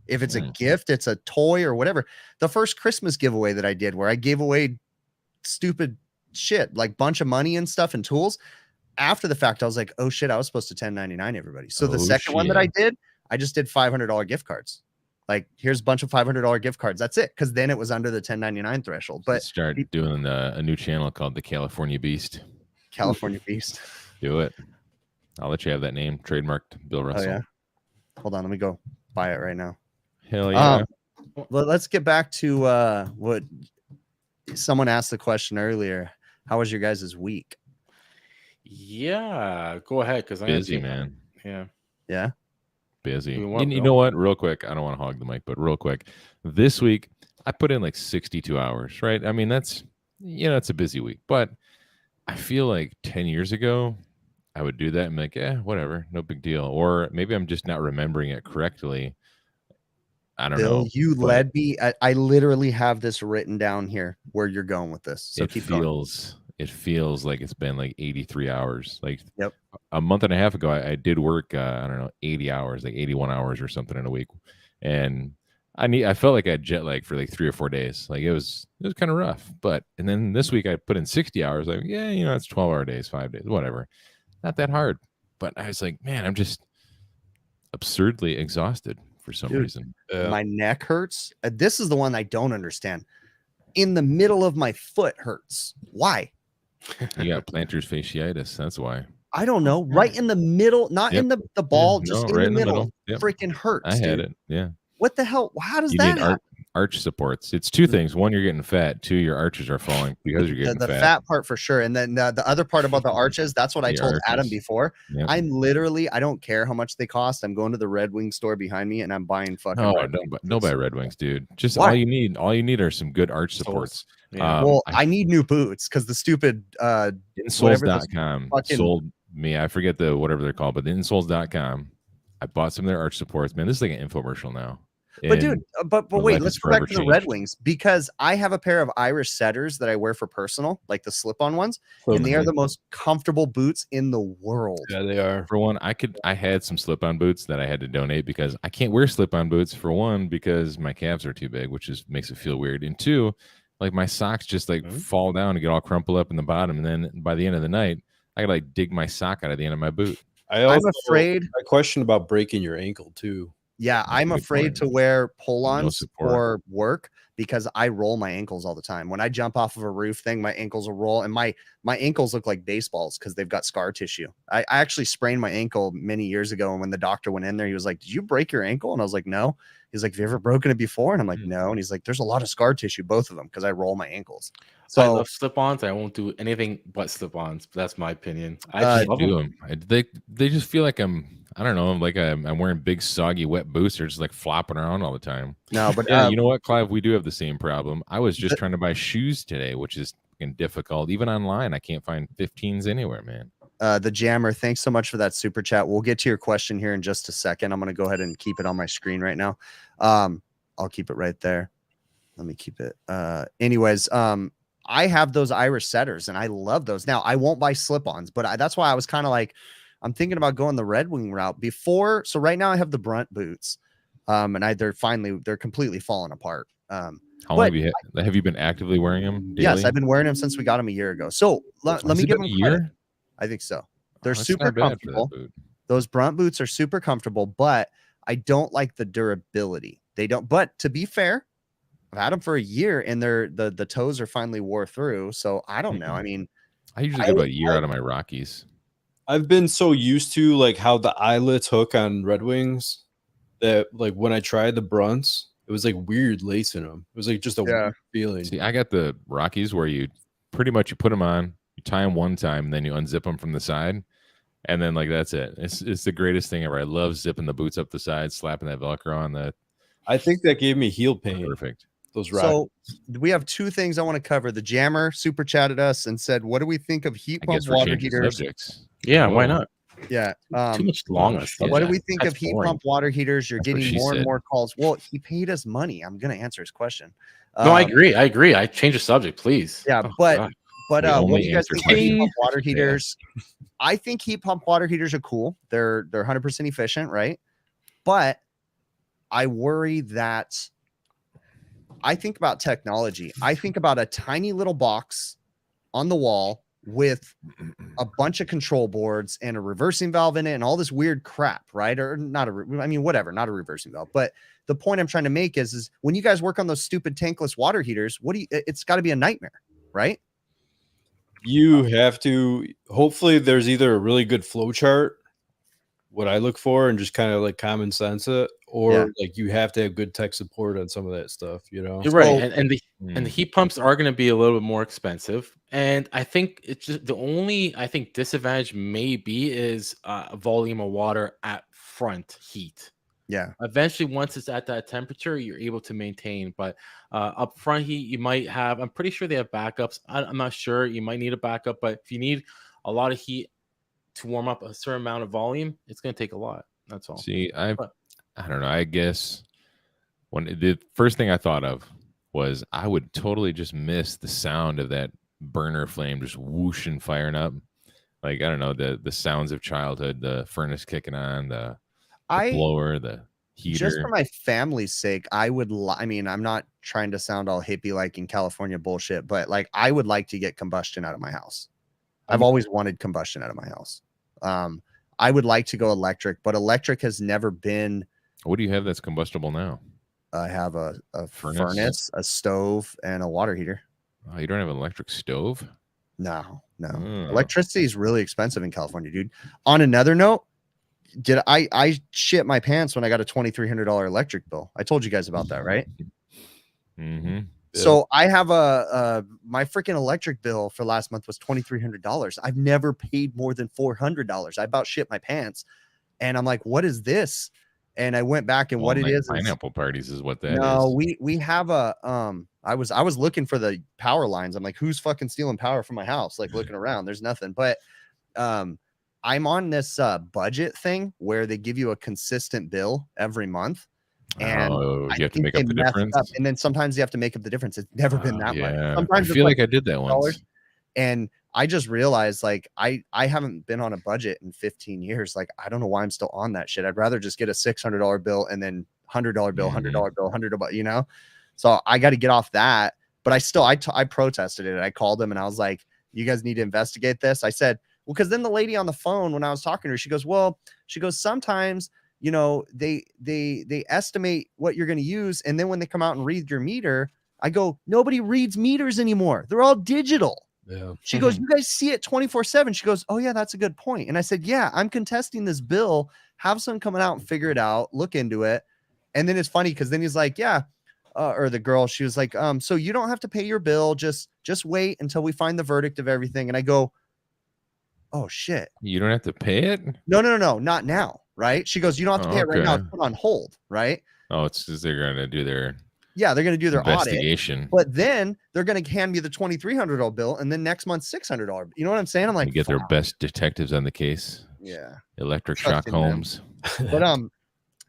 If it's a gift, it's a toy or whatever. The first Christmas giveaway that I did where I gave away stupid shit, like bunch of money and stuff and tools. After the fact, I was like, oh shit, I was supposed to 1099 everybody. So the second one that I did, I just did $500 gift cards. Like, here's a bunch of $500 gift cards. That's it. Because then it was under the 1099 threshold. But start doing a new channel called the California Beast. California Beast. Do it. I'll let you have that name. Trademarked Bill Russell. Oh, yeah. Hold on. Let me go buy it right now. Hell yeah. Well, let's get back to what someone asked the question earlier. How was your guys' week? Yeah. Go ahead. Because I'm busy, man. Yeah. Yeah. Busy. You know what? Real quick. I don't want to hog the mic, but real quick. This week, I put in like 62 hours, right? I mean, that's, it's a busy week. But I feel like 10 years ago, I would do that and be like, whatever, no big deal. Or maybe I'm just not remembering it correctly. I don't know. You led me. I literally have this written down here where you're going with this. So it feels like it's been like 83 hours. Like a month and a half ago, I did work, 80 hours, like 81 hours or something in a week. And I felt like I had jet lag for like 3 or 4 days. Like it was kind of rough. And then this week I put in 60 hours. Like, it's 12-hour days, 5 days, whatever. Not that hard. But I was like, man, absurdly exhausted for some Dude, reason. My neck hurts. This is the one I don't understand. In the middle of my foot hurts. Why? You got plantar fasciitis. That's why. I don't know. Right in the middle, not in the ball, just in right the middle. Yep. Freaking hurts. I had dude. it. Yeah. What the hell? How does You that need happen? arch supports. It's two things. One, you're getting fat. Two, your arches are falling because you're getting the fat. fat part for sure. And then the other part about the arches, that's what I told arches. Adam before. Yep. I'm literally, I don't care how much they cost. I'm going to the Red Wing store behind me and I'm buying fucking. No, don't buy Red Wings, dude. Just Why? all you need are some good arch supports. Yeah. Well, I need new boots because the stupid insoles.com sold me. I forget whatever they're called, but the insoles.com. I bought some of their arch supports. Man, this is like an infomercial now. But dude, but wait, let's go back to the Red Wings because I have a pair of Irish setters that I wear for personal, like the slip-on ones, and they are the most comfortable boots in the world. Yeah, they are. For one, I had some slip-on boots that I had to donate because I can't wear slip-on boots. For one, because my calves are too big, which makes it feel weird. And two, like my socks just like fall down and get all crumpled up in the bottom, and then by the end of the night, I gotta like dig my sock out of the end of my boot. I'm afraid. I question about breaking your ankle too. Yeah, I'm afraid to wear pull-ons for work because I roll my ankles all the time. When I jump off of a roof thing, my ankles will roll, and my ankles look like baseballs because they've got scar tissue. I actually sprained my ankle many years ago, and when the doctor went in there, he was like, "Did you break your ankle?" And I was like, "No." He's like, "Have you ever broken it before?" And I'm like, "No." And he's like, "There's a lot of scar tissue, both of them, because I roll my ankles." So I love slip-ons. I won't do anything but slip-ons. That's my opinion. I just love them. They just feel like I don't know, like I'm wearing big soggy wet boots. They're just like flopping around all the time. No, but yeah, you know what, Clive? We do have the same problem. I was just trying to buy shoes today, which is difficult. Even online, I can't find 15s anywhere, man. The Jammer, thanks so much for that super chat. We'll get to your question here in just a second. I'm going to go ahead and keep it on my screen right now. I'll keep it right there. Let me keep it. Anyways, I have those Irish setters and I love those. Now I won't buy slip-ons, but that's why I was kind of like, I'm thinking about going the Red Wing route before. So right now I have the Brunt boots, and they're completely falling apart. How long have you been actively wearing them daily? Yes, I've been wearing them since we got them a year ago. So let me give them a year. I think so. They're super comfortable. Those Brunt boots are super comfortable, but I don't like the durability. They don't. But to be fair, I've had them for a year, and the toes are finally wore through. So I don't know. I mean, I usually get about a year out of my Rockies. I've been so used to like how the eyelets hook on Red Wings that like when I tried the Brunts, it was like weird lace in them. It was like just a weird feeling. See, I got the Rockies where you pretty much put them on, you tie them one time, and then you unzip them from the side, and then like that's it. It's the greatest thing ever. I love zipping the boots up the side, slapping that Velcro on the. I think that gave me heel pain. Perfect. Those Rockies. So we have two things I want to cover. The Jammer super chatted us and said, "What do we think of heat pump water heaters?" Yeah, why not? Yeah, too much long. What do we think of heat pump water heaters? You're getting more and more calls. Well, he paid us money. I'm gonna answer his question. No, I agree. I change the subject, please. Yeah, but what do you guys think of heat pump water heaters? Yeah. I think heat pump water heaters are cool. They're 100% efficient, right? But I worry that I think about technology. I think about a tiny little box on the wall with a bunch of control boards and a reversing valve in it and all this weird crap, right? Or not whatever, not a reversing valve. But the point I'm trying to make is when you guys work on those stupid tankless water heaters, it's got to be a nightmare, right? You have to, hopefully there's either a really good flow chart, what I look for, and just kind of like common sense it, or like you have to have good tech support on some of that stuff, you know? You're right. And the heat pumps are going to be a little bit more expensive. And I think it's just the only, disadvantage maybe is volume of water at front heat. Yeah. Eventually, once it's at that temperature, you're able to maintain. But up front heat, you might have, I'm pretty sure they have backups. I'm not sure. You might need a backup. But if you need a lot of heat to warm up a certain amount of volume, it's going to take a lot. That's all. See, I don't know. I guess the first thing I thought of was I would totally just miss the sound of that burner flame just whooshing, firing up. Like, I don't know, the sounds of childhood, the furnace kicking on, the blower, the heater. Just for my family's sake, I'm not trying to sound all hippie like in California bullshit, but like I would like to get combustion out of my house. I've always wanted combustion out of my house. I would like to go electric, but electric has never been. What do you have that's combustible now? I have a furnace, a stove, and a water heater. Oh, you don't have an electric stove? No. Oh. Electricity is really expensive in California, dude. On another note, I shit my pants when I got a $2,300 electric bill. I told you guys about that, right? Mm-hmm. So I have my freaking electric bill for last month was $2,300. I've never paid more than $400. I about shit my pants, and I'm like, what is this? And I went back and what it is pineapple parties is what that is. No, we have a I was looking for the power lines. I'm like, who's fucking stealing power from my house? Like looking around, there's nothing. But I'm on this budget thing where they give you a consistent bill every month. And you have to make up the difference. And then sometimes you have to make up the difference. It's never been that much. Sometimes I feel like I did that once. And I just realized like I haven't been on a budget in 15 years. Like, I don't know why I'm still on that shit. I'd rather just get a $600 bill and then $100 bill, $100 bill, $100, you know? So I got to get off that. But I protested it. I called them and I was like, you guys need to investigate this. I said, well, because then the lady on the phone, when I was talking to her, she goes, sometimes, you know, they estimate what you're going to use. And then when they come out and read your meter, I go, nobody reads meters anymore. They're all digital. Yeah. She goes, you guys see it 24/7. She goes, oh yeah, that's a good point. And I said, yeah, I'm contesting this bill. Have someone coming out and figure it out, look into it. And then it's funny because then he's like, yeah, or the girl, she was like, so you don't have to pay your bill. Just wait until we find the verdict of everything. And I go, oh shit. You don't have to pay it? No, not now. Right? She goes, you don't have to pay it right now. It's put on hold. Right? Oh, it's just they're gonna do their they're gonna do their investigation. Audit, but then they're gonna hand me the $2,300 bill, and then next month $600. You know what I'm saying? I'm like, you get their best detectives on the case. Yeah, Electric shock Holmes. But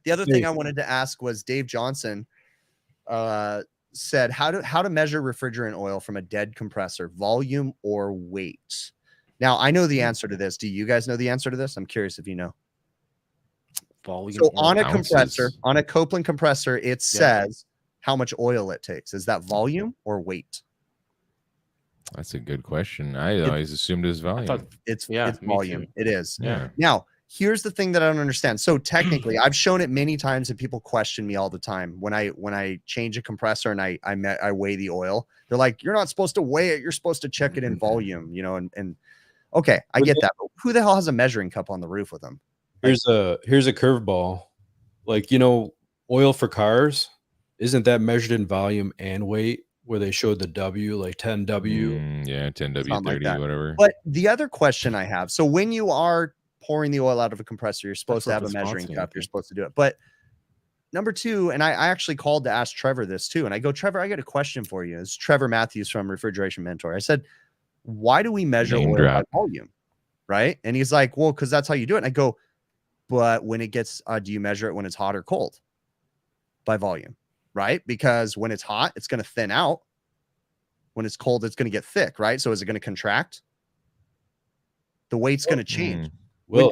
the other thing I wanted to ask was Dave Johnson said how to measure refrigerant oil from a dead compressor, volume or weight. Now I know the answer to this. Do you guys know the answer to this? I'm curious if you know. Volume. So on a compressor, on a Copeland compressor, it says how much oil it takes. Is that volume or weight? That's a good question. I always assumed it was volume. It's volume. It is. Yeah. Now, here's the thing that I don't understand. So technically, I've shown it many times and people question me all the time when I change a compressor and I weigh the oil. They're like, you're not supposed to weigh it. You're supposed to check it in volume, you know, and okay, I get that. But who the hell has a measuring cup on the roof with them? Here's a curveball. Like, you know, oil for cars, isn't that measured in volume and weight where they showed the W, like 10W? 10W, 30, like whatever. But the other question I have, so when you are pouring the oil out of a compressor, you're supposed to have a measuring cup. You're supposed to do it. But number two, and I actually called to ask Trevor this too. And I go, Trevor, I got a question for you. It's Trevor Matthews from Refrigeration Mentor. I said, why do we measure oil by volume? Right. And he's like, well, because that's how you do it. And I go, but when it gets, do you measure it when it's hot or cold? By volume, right? Because when it's hot, it's going to thin out. When it's cold, it's going to get thick, right? So is it going to contract? The weight's going to change. Well,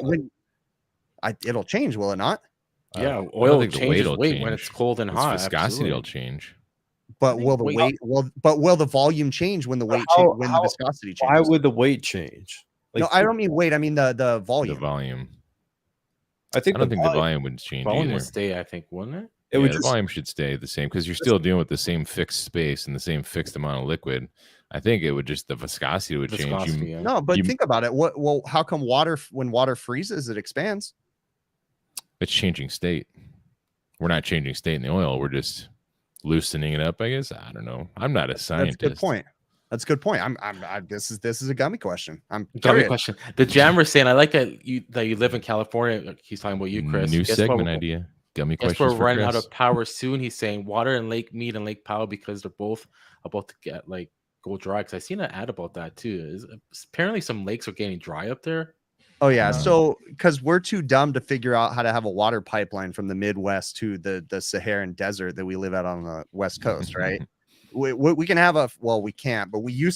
it'll change, will it not? Yeah, oil changes weight when it's cold and hot. Viscosity will change. But will the weight? Will the volume change when the weight change, when the viscosity changes? Why would the weight change? Like, no, I don't mean weight. I mean the volume. The volume. I don't think the volume would change. Volume would stay, I think, wouldn't it? The volume should stay the same because you're still dealing with the same fixed space and the same fixed amount of liquid. I think it would just the viscosity would change. No, but think about it. Well, how come when water freezes, it expands? It's changing state. We're not changing state in the oil. We're just loosening it up, I guess. I don't know. I'm not a scientist. That's a good point. That's a good point. This is a gummy question. Gummy question. The Jammer's saying, I like that you live in California. He's talking about you, Chris. New segment idea. Gummy questions. Guess we're running out of power soon. He's saying Water and Lake Mead and Lake Powell because they're both about to get go dry. Because I seen an ad about that too. Apparently some lakes are getting dry up there. Oh yeah. So because we're too dumb to figure out how to have a water pipeline from the Midwest to the Saharan desert that we live out on the West Coast, right? We can have we can't, but we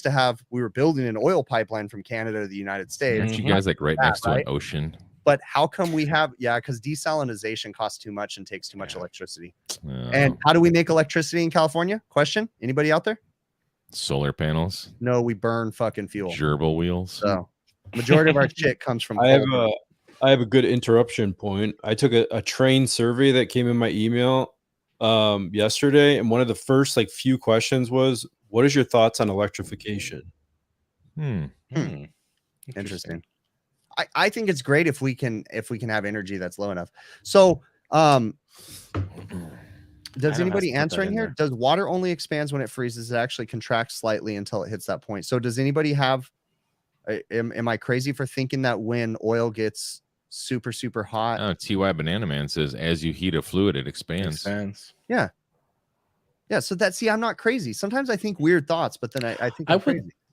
were building an oil pipeline from Canada to the United States. Aren't you guys right next to an ocean? But how come we have, because desalinization costs too much and takes too much electricity. And how do we make electricity in California? Question? Anybody out there? Solar panels? No, we burn fucking fuel. Gerbil wheels? So majority of our shit comes from I I have a good interruption point. I took a train survey that came in my email yesterday, and one of the first like few questions was, "What is your thoughts on electrification?" Interesting. I think it's great if we can have energy that's low enough. So does anybody answer in here? Does water only expands when it freezes? It actually contracts slightly until it hits that point. So does anybody have am I crazy for thinking that when oil gets super, super hot? Oh, TY Banana Man says, as you heat a fluid, it expands. Yeah. Yeah. So I'm not crazy. Sometimes I think weird thoughts, but then I think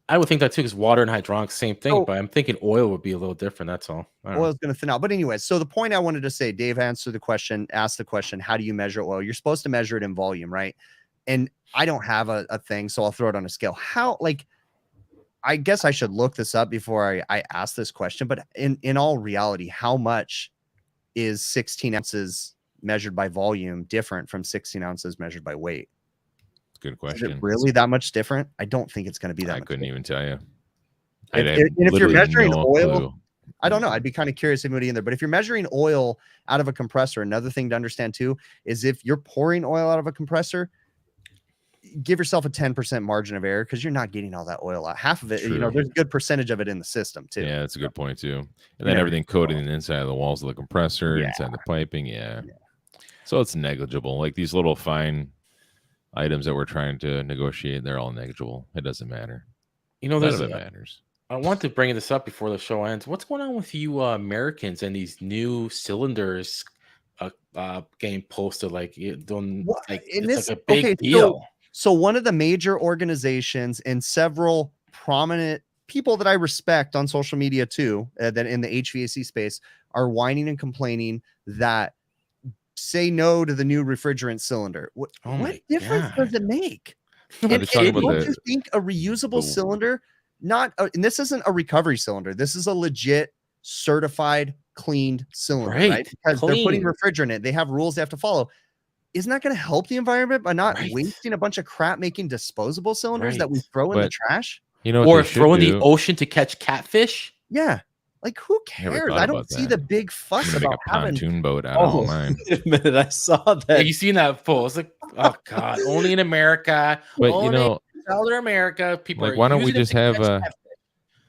I would think that too, because water and hydronics, same thing, but I'm thinking oil would be a little different. That's all. Oil's going to thin out. But anyway, so the point I wanted to say, Dave asked the question, how do you measure oil? You're supposed to measure it in volume, right? And I don't have a thing, so I'll throw it on a scale. I guess I should look this up before I ask this question, but in all reality, how much is 16 ounces measured by volume different from 16 ounces measured by weight? Good question. Is it really that much different? I don't think it's going to be that much. I couldn't even tell you. And if you're measuring oil, I don't know. I'd be kind of curious if anybody in there, but if you're measuring oil out of a compressor, another thing to understand too, is if you're pouring oil out of a compressor, give yourself a 10% margin of error, because you're not getting all that oil out. Half of it, there's a good percentage of it in the system too. Yeah, that's a good point too. And then everything coated in the inside of the walls of the compressor, inside the piping. Yeah. So it's negligible. Like these little fine items that we're trying to negotiate, they're all negligible. It doesn't matter. None of it matters. I want to bring this up before the show ends. What's going on with you Americans and these new cylinders getting posted? It's like a big deal. So one of the major organizations and several prominent people that I respect on social media too, that in the HVAC space, are whining and complaining that say no to the new refrigerant cylinder. What difference does it make? Don't you think a reusable cylinder, and this isn't a recovery cylinder, this is a legit certified cleaned cylinder, right? Because they're putting refrigerant in it. They have rules they have to follow. Isn't that going to help the environment by not wasting a bunch of crap making disposable cylinders that we throw in the trash? Or throw in the ocean to catch catfish? Yeah. Like, who cares? I don't see the big fuss about a pontoon boat out of mine. Wait a minute, I saw that. Have you seen that post? Like, oh god, only in America. But Southern America, people. Like, why don't we just have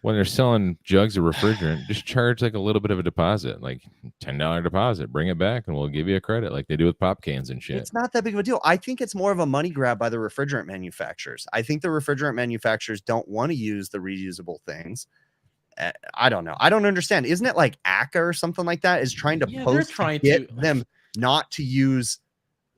when they're selling jugs of refrigerant, just charge like a little bit of a deposit, like $10 deposit, bring it back, and we'll give you a credit, like they do with pop cans and shit. It's not that big of a deal. I think it's more of a money grab by the refrigerant manufacturers. I think the refrigerant manufacturers don't want to use the reusable things. I don't know. I don't understand. Isn't it like ACA or something like that is trying to get them not to use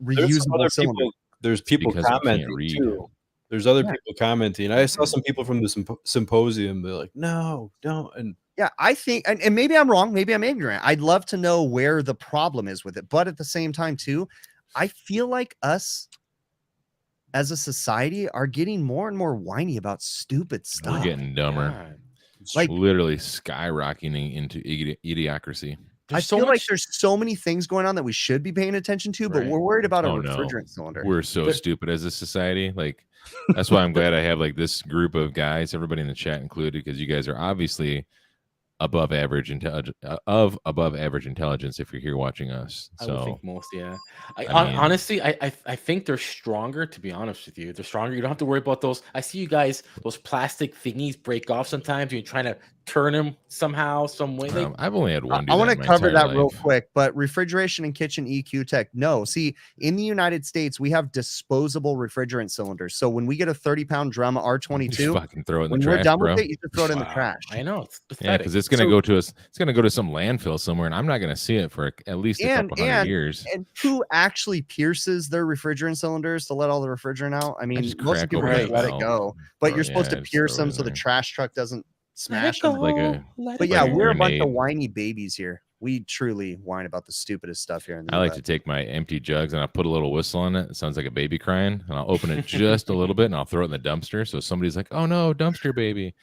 reusable cylinders? There's people commenting too. There's other people commenting. I saw some people from the symposium. They're like, no, don't. And yeah, I think, and maybe I'm wrong. Maybe I'm ignorant. I'd love to know where the problem is with it. But at the same time too, I feel like us as a society are getting more and more whiny about stupid stuff. We're getting dumber. God. Like literally skyrocketing into idiocracy. I feel like there's so many things going on that we should be paying attention to, but we're worried about a refrigerant cylinder. We're so stupid as a society. Like, that's why I'm glad I have like this group of guys, everybody in the chat included, because you guys are obviously above average intelligence if you're here watching us. So I would think most, honestly, I think they're stronger, to be honest with you. They're stronger. You don't have to worry about those. I see you guys, those plastic thingies break off sometimes. You're trying to turn them somehow, some way. I've only had one. I want to cover that real quick, but refrigeration and kitchen EQ tech. No, see, in the United States, we have disposable refrigerant cylinders. So when we get a 30-pound drum R22, fucking throw it in the when trash, we're done bro. with it, you just throw it in the trash. I know, it's pathetic. Yeah, because it's gonna go to us. It's gonna go to some landfill somewhere, and I'm not gonna see it for at least a couple hundred years. And who actually pierces their refrigerant cylinders to let all the refrigerant out? I mean, most people just let it go, but you're supposed to pierce them so the trash truck doesn't smash them. But yeah, we're a bunch of whiny babies here. We truly whine about the stupidest stuff here. I like to take my empty jugs and I'll put a little whistle on it. It sounds like a baby crying, and I'll open it just a little bit and I'll throw it in the dumpster. So somebody's like, "Oh no, dumpster baby,"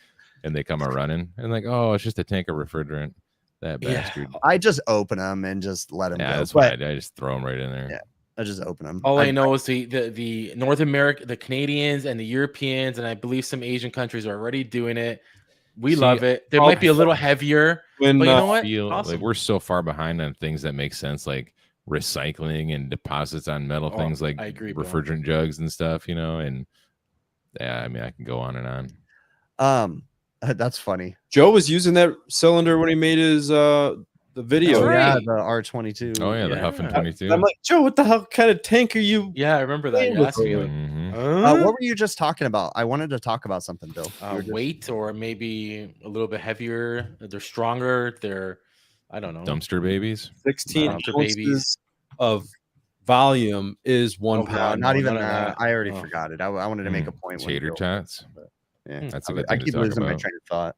and they come a running and like, "Oh, it's just a tank of refrigerant." That bastard. I just open them and just let them go. That's why I just throw them right in there. Yeah. I just open them. All I know is the North America, the Canadians and the Europeans, and I believe some Asian countries are already doing it. We See, love it. They I'll- might be a little heavier, when but you know what? feel Awesome. like we're so far behind on things that make sense, like recycling and deposits on metal Oh, things like I agree, Bill. refrigerant jugs and stuff, you know. And yeah, I mean, I can go on and on. That's funny. Joe was using that cylinder when he made his the video. That's Yeah, right. the R22. Oh yeah, the Yeah. Huffin 22. I'm like, Joe, what the hell kind of tank are you? Yeah, I remember that. Playing You with asked me over. like, Mhm. What were you just talking about? I wanted to talk about something, Bill. You were just- weight, or maybe a little bit heavier. They're stronger. They're, I don't know. Dumpster babies. 16 Dumpster ounces babies. of volume is 1 Oh, No, pound. not even none of that. that. I already Oh. forgot it. I wanted to make a point. when Tater Bill- tots. Yeah, That's a I good I thing to keep talk losing my about. train of thought.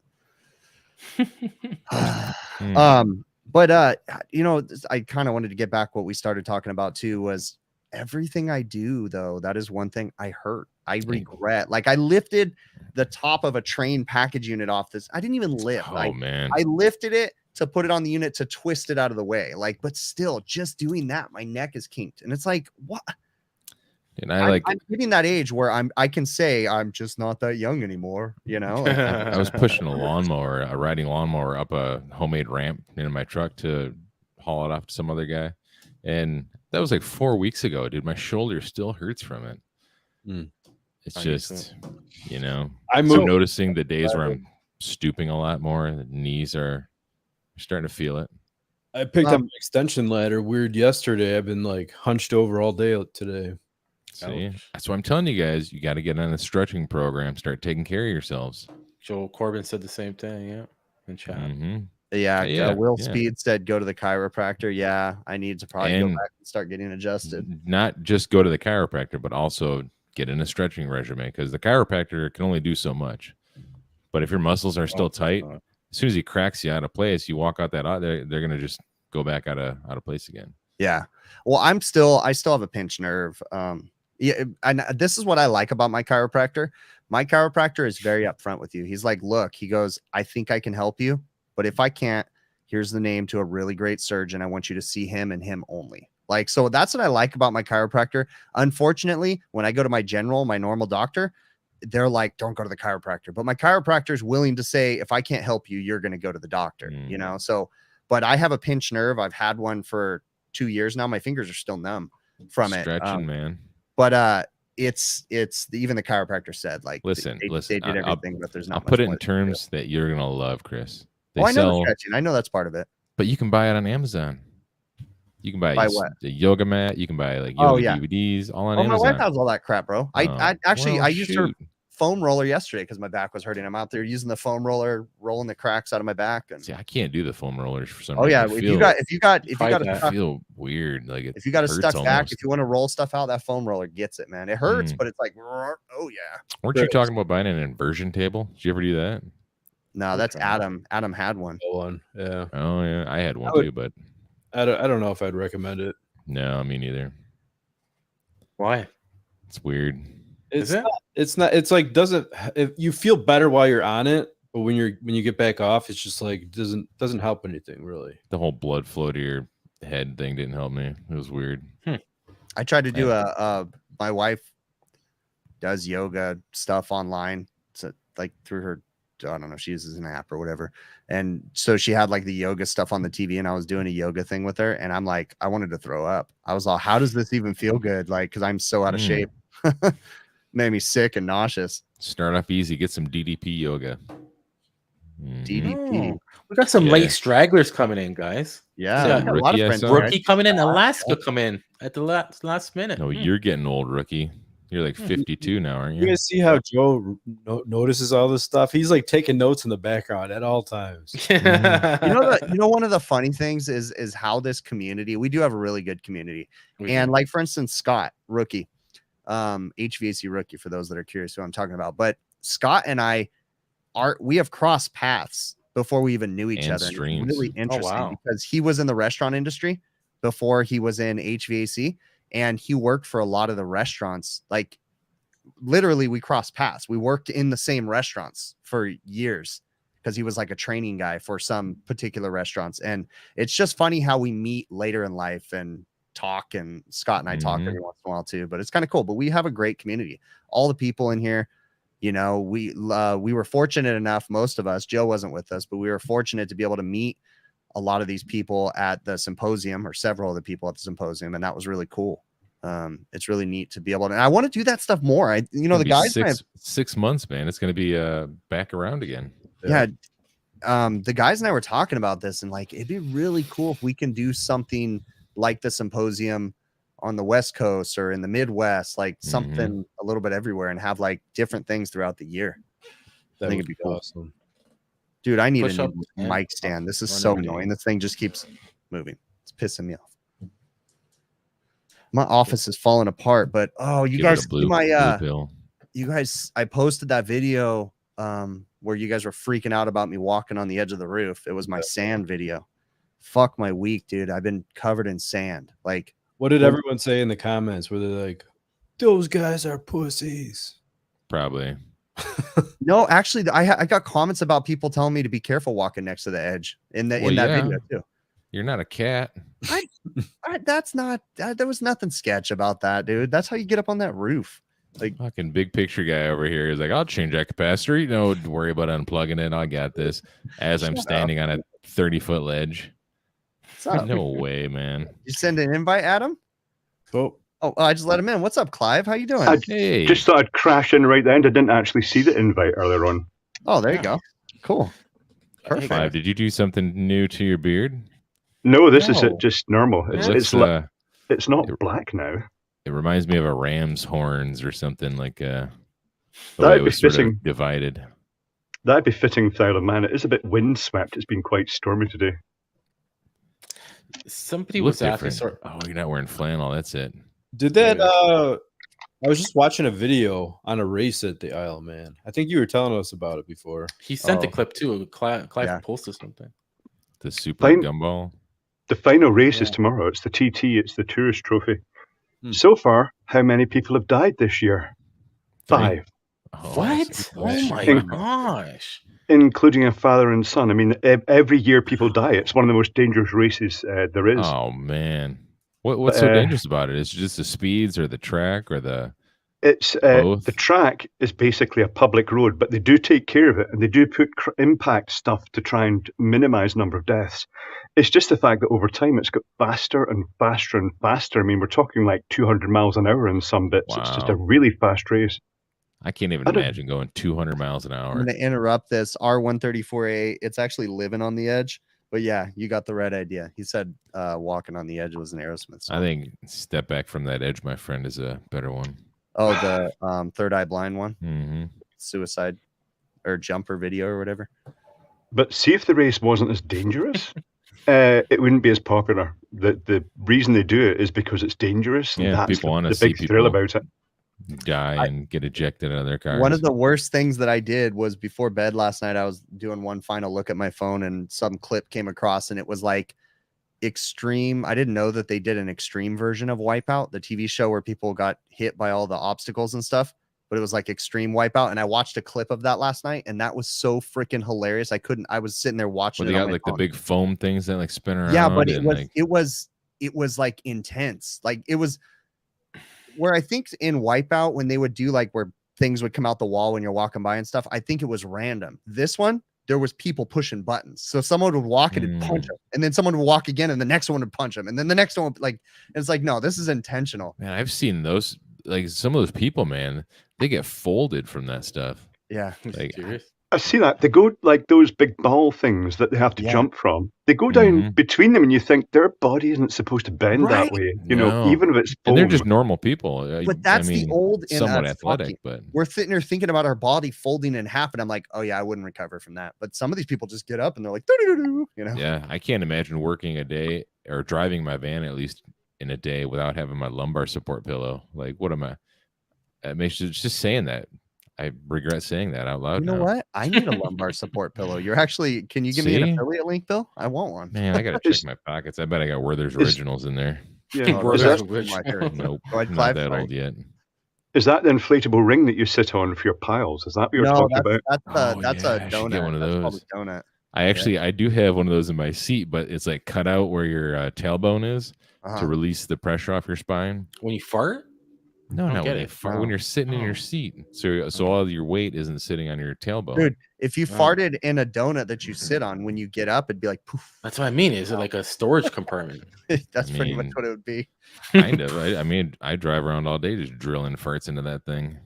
Mm. But you know, I kind of wanted to get back what we started talking about too, was everything I do though, that is one thing I hurt. I regret. Like I lifted the top of a train package unit off this. I didn't even lift. Oh man. I lifted it to put it on the unit to twist it out of the way. Like, but still, just doing that, my neck is kinked. And it's like, what? And I'm hitting that age where I can say I'm just not that young anymore, you know. Like, I was pushing a riding lawnmower up a homemade ramp in my truck to haul it off to some other guy. And that was like 4 weeks ago, dude. My shoulder still hurts from it. Mm. It's I just, you know, I'm so noticing the days where I'm stooping a lot more, the knees are starting to feel it. I picked up an extension ladder weird yesterday. I've been like hunched over all day today. See, that's what I'm telling you guys. You got to get on a stretching program. Start taking care of yourselves. Joel Corbin said the same thing. Yeah, in chat. Yeah, Will Speed said go to the chiropractor. Yeah, I need to probably go back and start getting adjusted. Not just go to the chiropractor, but also get in a stretching regimen, because the chiropractor can only do so much. But if your muscles are still tight, as soon as he cracks you out of place, you walk out that they're gonna just go back out of place again. Yeah. Well, I still have a pinched nerve. Yeah, and this is what I like about my chiropractor. My chiropractor is very upfront with you. He's like, look, he goes, I think I can help you, but if I can't, here's the name to a really great surgeon. I want you to see him and him only. Like, so that's what I like about my chiropractor. Unfortunately, when I go to my normal doctor, they're like, don't go to the chiropractor. But my chiropractor is willing to say, if I can't help you, you're going to go to the doctor, you know? So, but I have a pinched nerve. I've had one for 2 years now. My fingers are still numb from Stretching, man. But it's even the chiropractor said, like, listen, they did everything, but there's not. I'll put it in terms that you're gonna love, Chris. I know the stretching. I know that's part of it. But you can buy it on Amazon. You can buy what? The yoga mat. You can buy like yoga DVDs all on Amazon. My wife has all that crap, bro. I used her shoot. foam roller yesterday because my back was hurting. I'm out there using the foam roller, rolling the cracks out of my back. And see, I can't do the foam rollers for some reason. Yeah, if you got I feel weird. Like if you got a stuck back, almost. if you want to roll stuff out, that foam roller gets it, man. It hurts, but it's like, oh yeah. Weren't you talking about buying an inversion table? Did you ever do that? No, that's Adam. Adam had one. Yeah. Oh yeah, I had one too, but I don't know if I'd recommend it. No, me neither. Why? It's weird. It's not. It's like if you feel better while you're on it, but when you get back off, it's just like doesn't help anything really. The whole blood flow to your head thing didn't help me. It was weird. I tried to do my wife does yoga stuff online, so like through her, I don't know, she uses an app or whatever, and so she had like the yoga stuff on the TV, and I was doing a yoga thing with her, and I'm like, I wanted to throw up. I was all, how does this even feel good? Like, because I'm so out of shape. Made me sick and nauseous. Start off easy. Get some DDP yoga. DDP. We got some late stragglers coming in, guys. Yeah, a lot of friends. Rookie coming in. Alaska come in at the last minute. No, you're getting old, rookie. You're like 52 now, aren't you? You guys see how Joe notices all this stuff? He's like taking notes in the background at all times. You know, one of the funny things is how this community, we do have a really good community. And like, for instance, Scott, rookie, HVAC rookie, for those that are curious who I'm talking about. But Scott and I we have crossed paths before we even knew each other. It's really interesting because he was in the restaurant industry before he was in HVAC, and he worked for a lot of the restaurants. Like, literally, we crossed paths. We worked in the same restaurants for years because he was like a training guy for some particular restaurants. And it's just funny how we meet later in life and talk, and Scott and I talk every once in a while too, but it's kind of cool. But we have a great community. All the people in here, You know, we were fortunate enough, most of us, Joe wasn't with us, but we were fortunate to be able to meet a lot of these people at the symposium, or several of the people at the symposium. And that was really cool. It's really neat to be able to, and I want to do that stuff more. The guys, 6 months, man. It's going to be back around again. Yeah. The guys and I were talking about this, and like, it'd be really cool if we can do something like the symposium on the West Coast or in the Midwest, like something a little bit everywhere, and have like different things throughout the year. I think it'd be cool. Awesome. Dude, I need a new mic stand. This is so annoying. This thing just keeps moving. It's pissing me off. My office is falling apart, but you guys, I posted that video where you guys were freaking out about me walking on the edge of the roof. It was my sand video. Fuck my week, dude. I've been covered in sand. Like, what did everyone say in the comments? Were they like, those guys are pussies? Probably. No, actually, I got comments about people telling me to be careful walking next to the edge in that video too. You're not a cat. There was nothing sketch about that, dude. That's how you get up on that roof. Like, fucking big picture guy over here is like, I'll change that capacitor. Don't worry about unplugging it. I got this. As I'm standing on a 30-foot ledge. No way, man. You send an invite, Adam? Oh, I just let him in. What's up, Clive? How you doing? I just thought I'd crash in right then. I didn't actually see the invite earlier on. Oh, there you go. Cool. Perfect. Clive, did you do something new to your beard? No, this is just normal. It's not black now. It reminds me of a ram's horns or something, like the way That'd it be was sort fitting. of divided. That'd be fitting, Tyler, man. It is a bit windswept. It's been quite stormy today. Somebody was asking. Oh, you're not wearing flannel. That's it. Did that? I was just watching a video on a race at the Isle, man. I think you were telling us about it before. He sent a clip too. Clive posted something. The super gumball. The final race is tomorrow. It's the TT. It's the Tourist Trophy. So far, how many people have died this year? 5. What? Oh my gosh. Including a father and son. I mean, every year people die. It's one of the most dangerous races there is. Oh, man. What's so dangerous about it? Is it just the speeds or the track or the... It's the track is basically a public road, but they do take care of it, and they do put impact stuff to try and minimize number of deaths. It's just the fact that over time it's got faster and faster and faster. I mean, we're talking like 200 miles an hour in some bits. Wow. It's just a really fast race. I can't even imagine going 200 miles an hour. I'm going to interrupt this. R134A, it's actually living on the edge. But yeah, you got the right idea. He said walking on the edge was an Aerosmith song. I think Step Back from That Edge, my friend, is a better one. Oh, the Third Eye Blind one? Mm-hmm. Suicide or jumper video or whatever. But see, if the race wasn't as dangerous, it wouldn't be as popular. The reason they do it is because it's dangerous. And that's people want to the see big thrill about it. Die and get ejected out of their cars. One of the worst things that I did was before bed last night, I was doing one final look at my phone and some clip came across and it was like extreme. I didn't know that they did an extreme version of Wipeout, the TV show where people got hit by all the obstacles and stuff, but it was like extreme Wipeout. And I watched a clip of that last night and that was so freaking hilarious. I was sitting there watching it. They got like phone. The big foam things that like spin around. Yeah, but it was like intense. Like it was where I think in Wipeout, when they would do like where things would come out the wall when you're walking by and stuff, I think it was random. This one, there was people pushing buttons. So someone would walk and punch them, and then someone would walk again, and the next one would punch them, and then the next one would, like, it's like, no, this is intentional. Man, I've seen those, like some of those people, man, they get folded from that stuff. Yeah. Like, I see that. They go like those big ball things that they have to jump from. They go down between them and you think their body isn't supposed to bend that way. You know, even if it's foam. And they're just normal people. But that's the old and somewhat athletic, but we're sitting there thinking about our body folding in half and I'm like, oh yeah, I wouldn't recover from that. But some of these people just get up and they're like, you know. Yeah, I can't imagine working a day or driving my van at least in a day without having my lumbar support pillow. Like, what am I? It makes you just saying that. I regret saying that out loud. You know what? I need a lumbar support pillow. Can you give me an affiliate link, Bill? I want one. Man, I got to check my pockets. I bet I got Werther's Originals in there. Yeah, Nope, not that old yet. Is that the inflatable ring that you sit on for your piles? Is that what you're talking about? That's a donut. Get one of those. That's probably donut. I do have one of those in my seat, but it's like cut out where your tailbone is to release the pressure off your spine. When you fart? No, don't no, get when, it. when you're sitting in your seat. So all your weight isn't sitting on your tailbone. Dude, if you farted in a donut that you sit on, when you get up, it'd be like poof. That's what I mean. Is it like a storage compartment? That's pretty much what it would be. Kind of. I mean, I drive around all day just drilling farts into that thing.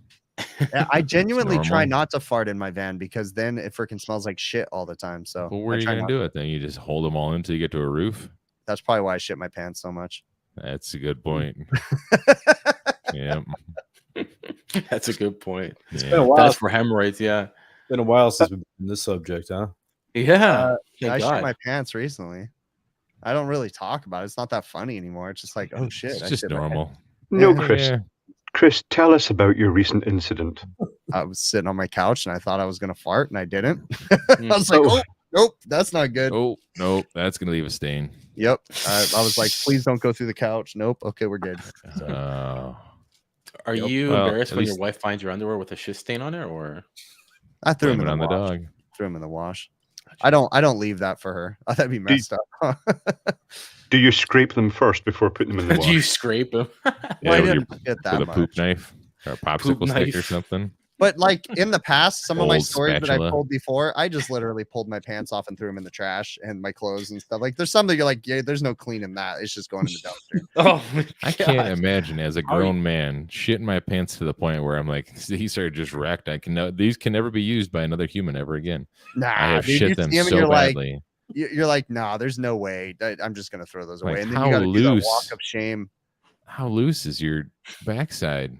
Yeah, I genuinely try not to fart in my van because then it freaking smells like shit all the time. So well, where are you gonna do it then? You just hold them all until you get to a roof? That's probably why I shit my pants so much. That's a good point. Yeah. That's a good point. It's been a while. That's for hemorrhoids. Yeah. It's been a while since we've been in this subject, huh? Yeah. I shit my pants recently. I don't really talk about it. It's not that funny anymore. It's just like, oh shit. It's just normal. No, Chris. Yeah. Chris, tell us about your recent incident. I was sitting on my couch and I thought I was going to fart and I didn't. I was like, oh, nope, that's not good. Oh, nope, that's going to leave a stain. Yep. I was like, please don't go through the couch. Nope. Okay, we're good. So, are you embarrassed when your wife finds your underwear with a shit stain on it, or? I threw him in on the dog. Threw him in the wash. I don't leave that for her. Oh, that'd be messed up. Do you scrape them first before putting them in the wash? Do you scrape them? Yeah, I didn't get that with a poop knife or a popsicle stick or something. But like in the past, some of my stories that I told before, I just literally pulled my pants off and threw them in the trash and my clothes and stuff. Like there's something you're like, yeah, there's no cleaning that. It's just going in the dumpster. Oh, I can't imagine as a grown man shitting my pants to the point where I'm like, these are just wrecked. These can never be used by another human ever again. Nah, I have shit them so badly. Like, you're like, nah, there's no way. I'm just gonna throw those away. Like, and then you gotta do that walk of shame. How loose is your backside?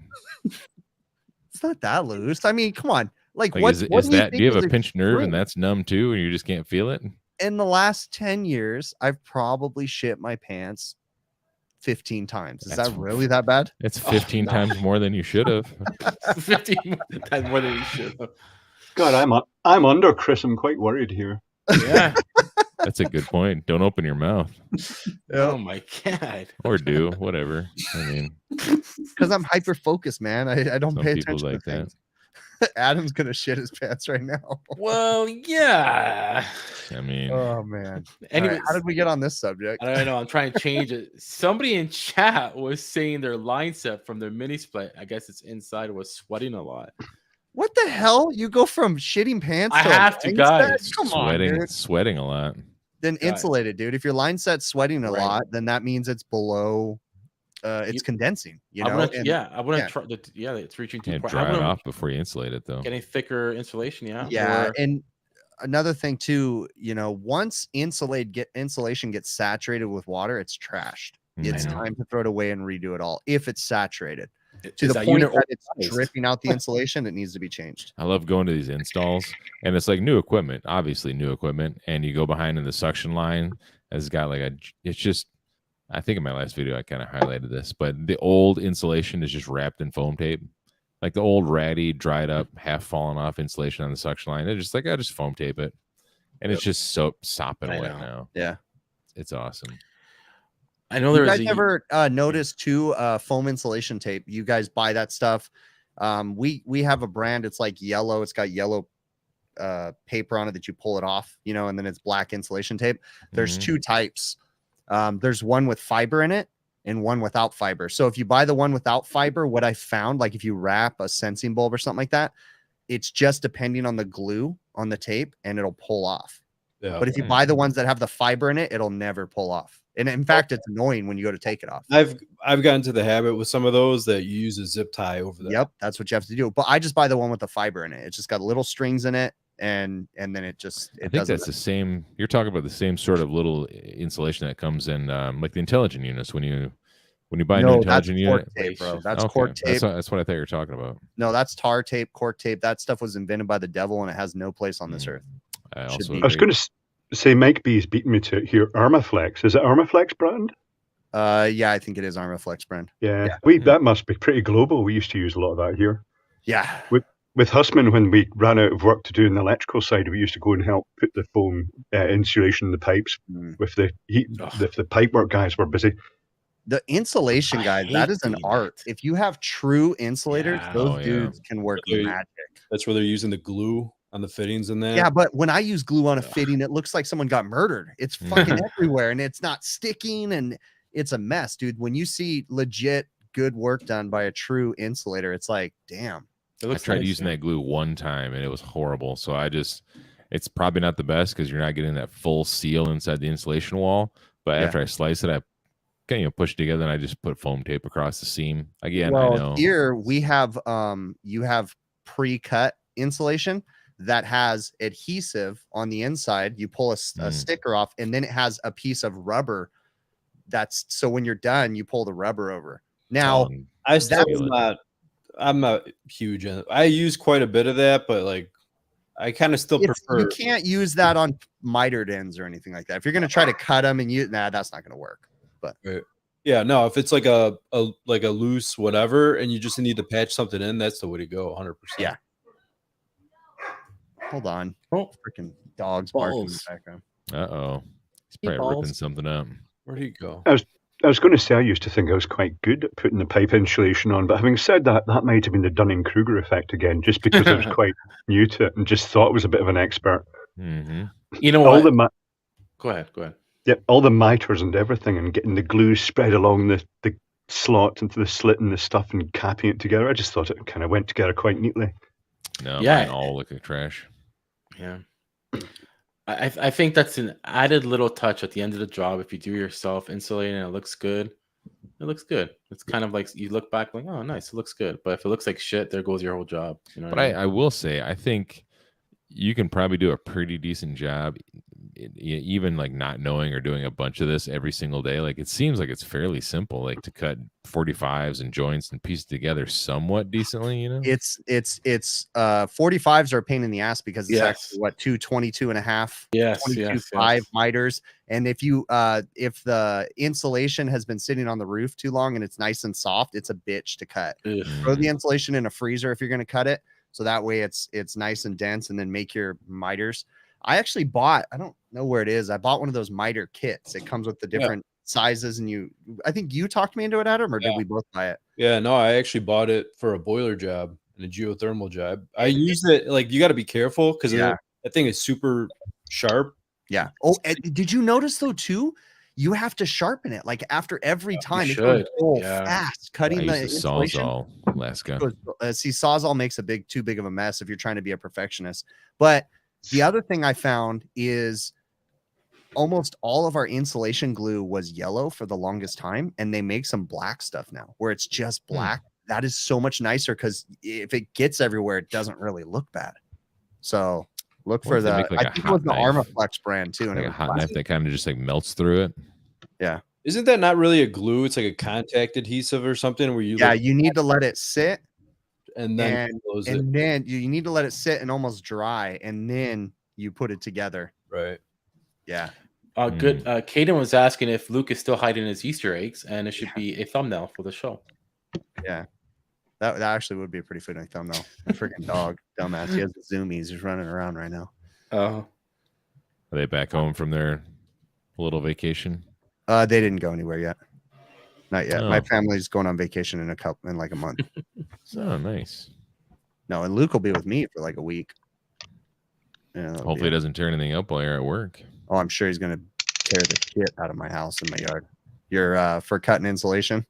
It's not that loose. I mean, come on. Like what is that? Do you have a pinched nerve and that's numb too, and you just can't feel it? In the last 10 years, I've probably shit my pants 15 times. Is that really that bad? It's 15 times more than you should have. 15 times more than you should have. God, I'm under Chris. I'm quite worried here. Yeah. That's a good point. Don't open your mouth. Oh my God. Or do, whatever. I mean, because I'm hyper focused, man. I don't pay attention like to things. Adam's gonna shit his pants right now. Well, yeah. I mean, oh man. Anyway, how did we get on this subject? I don't know. I'm trying to change it. Somebody in chat was saying their line set from their mini split, I guess it's inside, was sweating a lot. What the hell? You go from shitting pants I to have to, guys. Come on, dude. Sweating a lot. Then insulated, dude. If your line set's sweating a lot, then that means it's below. It's condensing. You know. I want to try. It's reaching too far. Dry it off before you insulate it, though. Getting thicker insulation, yeah. Yeah, and another thing too, you know, once insulation gets saturated with water, it's trashed. It's time to throw it away and redo it all. If it's saturated to the point that it's dripping out the insulation, it needs to be changed. I love going to these installs, and it's like new equipment, obviously new equipment, and you go behind in the suction line. It's got like it's just. I think in my last video I kind of highlighted this, but the old insulation is just wrapped in foam tape, like the old ratty, dried up, half fallen off insulation on the suction line. They're just like, I just foam tape it, and it's just so sopping wet now. Yeah, it's awesome. I know there was. You guys ever noticed too foam insulation tape? You guys buy that stuff. We have a brand. It's like yellow. It's got yellow paper on it that you pull it off, you know, and then it's black insulation tape. There's two types. There's one with fiber in it and one without fiber. So if you buy the one without fiber, what I found, like if you wrap a sensing bulb or something like that, it's just depending on the glue on the tape and it'll pull off. Yeah. But if you buy the ones that have the fiber in it, it'll never pull off. And in fact, it's annoying when you go to take it off. I've gotten to the habit with some of those that you use a zip tie over there. Yep, that's what you have to do. But I just buy the one with the fiber in it. It's just got little strings in it. And then it just I think that's the same. You're talking about the same sort of little insulation that comes in like the intelligent units when you buy a new intelligent unit. Tape, bro. That's cork tape. That's what I thought you were talking about. No, that's tar tape, cork tape. That stuff was invented by the devil and it has no place on this earth. I was going to say Mike B is beating me to it here. Armaflex. Is it Armaflex brand? Yeah, I think it is Armaflex brand. Yeah. That must be pretty global. We used to use a lot of that here. Yeah. With Hussman, when we ran out of work to do on the electrical side, we used to go and help put the foam insulation in the pipes with the heat. If the pipework guys were busy. The insulation guys, that is an art. If you have true insulators, those dudes can work magic. That's where they're using the glue on the fittings and that. Yeah, but when I use glue on a fitting, it looks like someone got murdered. It's fucking everywhere and it's not sticking and it's a mess, dude. When you see legit good work done by a true insulator. It's like, damn. I tried using that glue one time and it was horrible. So it's probably not the best because you're not getting that full seal inside the insulation wall. But after I slice it, I kind of push it together and I just put foam tape across the seam. Again, I know. Here we have you have pre-cut insulation that has adhesive on the inside. You pull a sticker off, and then it has a piece of rubber. That's so when you're done, you pull the rubber over. Now, I'm not huge in it. I use quite a bit of that, but like I kind of still prefer. You can't use that on mitered ends or anything like that. If you're going to try to cut them and that's not going to work. But yeah, no, if it's like a loose whatever, and you just need to patch something in, that's the way to go. 100%. Yeah. Hold on. Oh, freaking dogs barking in the background. He's probably ripping something up. Where'd he go? I was going to say I used to think I was quite good at putting the pipe insulation on, but having said that, that might have been the Dunning-Kruger effect again, just because I was quite new to it and just thought I was a bit of an expert. Mm-hmm. You know what? Go ahead. Yeah, all the miters and everything, and getting the glue spread along the slot into the slit and the stuff and capping it together. I just thought it kind of went together quite neatly. No, mine all look like trash. Yeah. I think that's an added little touch at the end of the job. If you do yourself insulating and it looks good, it looks good. It's kind of like you look back like, oh, nice, it looks good. But if it looks like shit, there goes your whole job. You know. But I will say, I think you can probably do a pretty decent job, even like not knowing or doing a bunch of this every single day. Like it seems like it's fairly simple, like to cut 45s and joints and piece it together somewhat decently. You know, it's 45s are a pain in the ass because it's actually what 22 and a half, 5 miters. And if you if the insulation has been sitting on the roof too long and it's nice and soft, it's a bitch to cut. Throw the insulation in a freezer if you're going to cut it. So that way it's nice and dense, and then make your miters. I actually bought, I don't know where it is. I bought one of those miter kits. It comes with the different sizes, and I think you talked me into it, Adam, or did we both buy it? Yeah, no, I actually bought it for a boiler job and a geothermal job. I used it, like, you got to be careful because that thing is super sharp. Yeah. Oh, did you notice though too? You have to sharpen it like after every time. It goes fast cutting the insulation. Sawzall, Alaska. See, Sawzall makes too big of a mess if you're trying to be a perfectionist. But the other thing I found is almost all of our insulation glue was yellow for the longest time, and they make some black stuff now where it's just black. That is so much nicer because if it gets everywhere, it doesn't really look bad. So look for the, I think it was the Armaflex brand too. And like a hot knife that kind of just like melts through it. Yeah. Isn't that not really a glue? It's like a contact adhesive or something where you you need to let it sit and then close it. Then you need to let it sit and almost dry, and then you put it together. Right. Yeah. Good. Caden was asking if Luke is still hiding his Easter eggs, and it should be a thumbnail for the show. Yeah. That actually would be a pretty fitting thumbnail. A freaking dog, dumbass. He has the zoomies. He's running around right now. Are they back home from their little vacation? They didn't go anywhere yet. Not yet. My family's going on vacation in like a month. Oh, nice. No, and Luke will be with me for like a week. Yeah, hopefully it doesn't tear anything up while you're at work. Oh, I'm sure he's gonna tear the shit out of my house and my yard. You're for cutting insulation.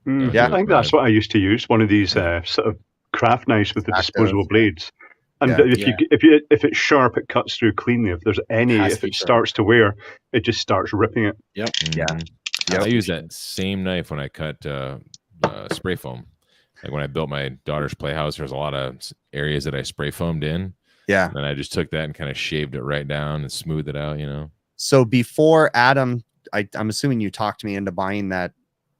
Yeah, I think that's what I used to use. One of these sort of craft knives with the disposable blades. And if it's sharp, it cuts through cleanly. If there's if it starts to wear, it just starts ripping it. Yep. Yeah. I use that same knife when I cut spray foam. Like when I built my daughter's playhouse, there's a lot of areas that I spray foamed in. Yeah. And I just took that and kind of shaved it right down and smoothed it out, you know. So before Adam, I'm assuming you talked me into buying that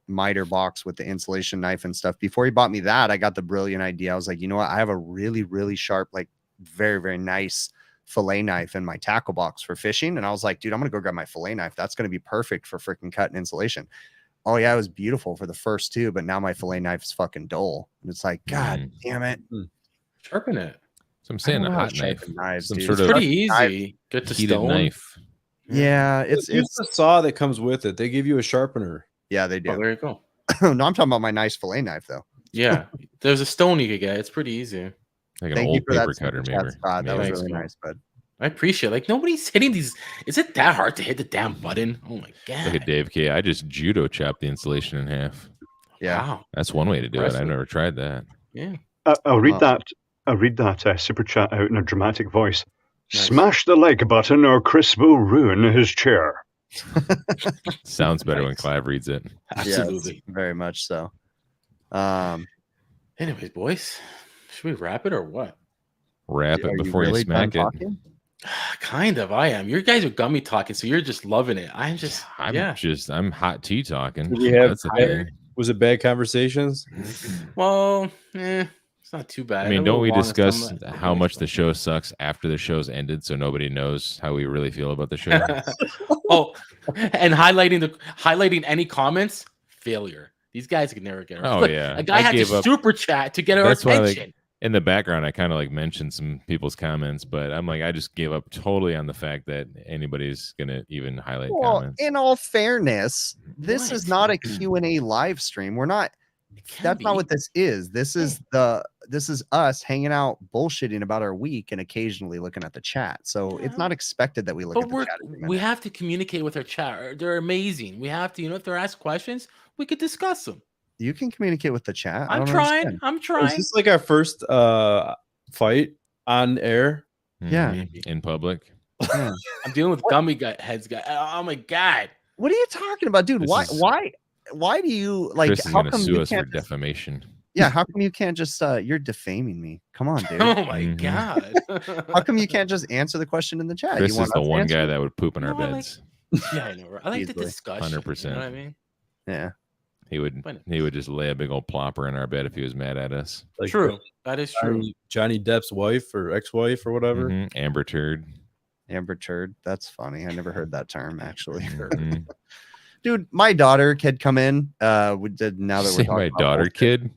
miter box with the insulation knife and stuff. Before he bought me that, I got the brilliant idea. I was like, you know what? I have a really, really sharp, like very, very nice fillet knife in my tackle box for fishing. And I was like, dude, I'm going to go grab my fillet knife. That's going to be perfect for freaking cutting insulation. Oh yeah, it was beautiful for the first two, but now my fillet knife is fucking dull. And it's like, God damn it. Sharpen it. So I'm saying a hot knife. Knives, some dude. sort It's of pretty easy. Get the heated stone knife. Yeah, it's the saw that comes with it. They give you a sharpener. Yeah, they do. Oh, there you go. No, I'm talking about my nice fillet knife though. Yeah, there's a stone you could get. It's pretty easy. Like an old paper cutter, maybe. That was really nice, bud. I appreciate it. Like nobody's hitting these. Is it that hard to hit the damn button? Oh my god! Look at Dave K. I just judo chopped the insulation in half. Yeah. Wow. That's one way to do it. I've Impressive. never tried that. Yeah. I'll read Wow. that. I'll read that super chat out in a dramatic voice. Nice. Smash the like button, or Chris will ruin his chair. Sounds better when Nice. Clive reads it. Absolutely. Yes, very much so. Anyways, boys, should we wrap it or what? Wrap it Are before you really smack done it. talking? Kind of. I am. You guys are gummy talking, so you're just loving it. I'm just. I'm hot tea talking. Did we have That's the tired? thing. Was it bad conversations? Well, it's not too bad. I mean, A don't little we long in discuss some how ways, much but- the show sucks after the show's ended, so nobody knows how we really feel about the show? Oh, and highlighting any comments, failure. These guys could never get. Oh, Look, yeah. a guy I had to gave up. super chat to get our That's why, attention. in the background, I kind of like mentioned some people's comments, but I'm like, I just gave up totally on the fact that anybody's gonna even highlight Well, comments. in all fairness, this is What? not a Q&A live stream. We're not. It can That's not be. what this is. This is us hanging out, bullshitting about our week, and occasionally looking at the chat. So it's Yeah. not expected that we look But at the chat. every we minute. have to communicate with our chat. They're amazing. We have to, if they're asked questions, we could discuss them. You can communicate with the chat. I I'm don't trying. understand. I'm Is trying. this like our first fight on air? Yeah. Mhm. In public. Yeah. I'm dealing with gummy heads guy. Oh my god. What are you talking about, dude? This Why? is- Why do you like? Chris is How gonna come sue you us for can't? Just, defamation. yeah. How come you can't just? You're defaming me. Come on, dude. Oh my Mhm. god. How come you can't just answer the question in the chat? Chris you want is the us to one answer guy it? that would poop in our No, I like- beds. Yeah, I know. Right? I like the Easily. discussion. 100%. You know what I mean? Yeah. He would But- just lay a big old plopper in our bed if he was mad at us. Like True. That is true. Johnny Depp's wife or ex-wife or whatever. Mhm. Amber Turd. Amber turd. That's funny. I never heard that term actually. Mhm. Dude, my daughter had come in. We did now that we're Say talking my about daughter, bullshit. kid.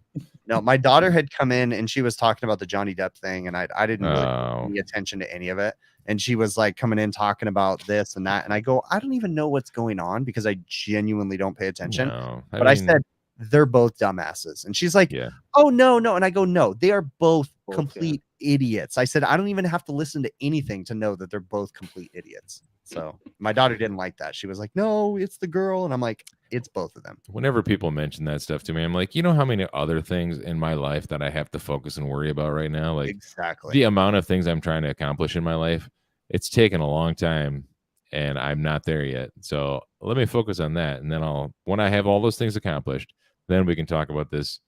No, my daughter had come in and she was talking about the Johnny Depp thing, and I didn't really pay Oh, any attention to any of it. And she was like coming in talking about this and that, and I go, I don't even know what's going on because I genuinely don't pay attention. no. But I mean, said they're both dumbasses, and she's like, yeah. oh no, and I go, no, they are both Both, complete idiots. I said I don't even have to listen to anything to know that they're both complete idiots. So my daughter didn't like that. She was like, no, it's the girl, and I'm like, it's both of them. Whenever people mention that stuff to me, I'm like, you know how many other things in my life that I have to focus and worry about right now? Like Exactly. the amount of things I'm trying to accomplish in my life, it's taken a long time and I'm not there yet. So let me focus on that. And then when I have all those things accomplished, then we can talk about this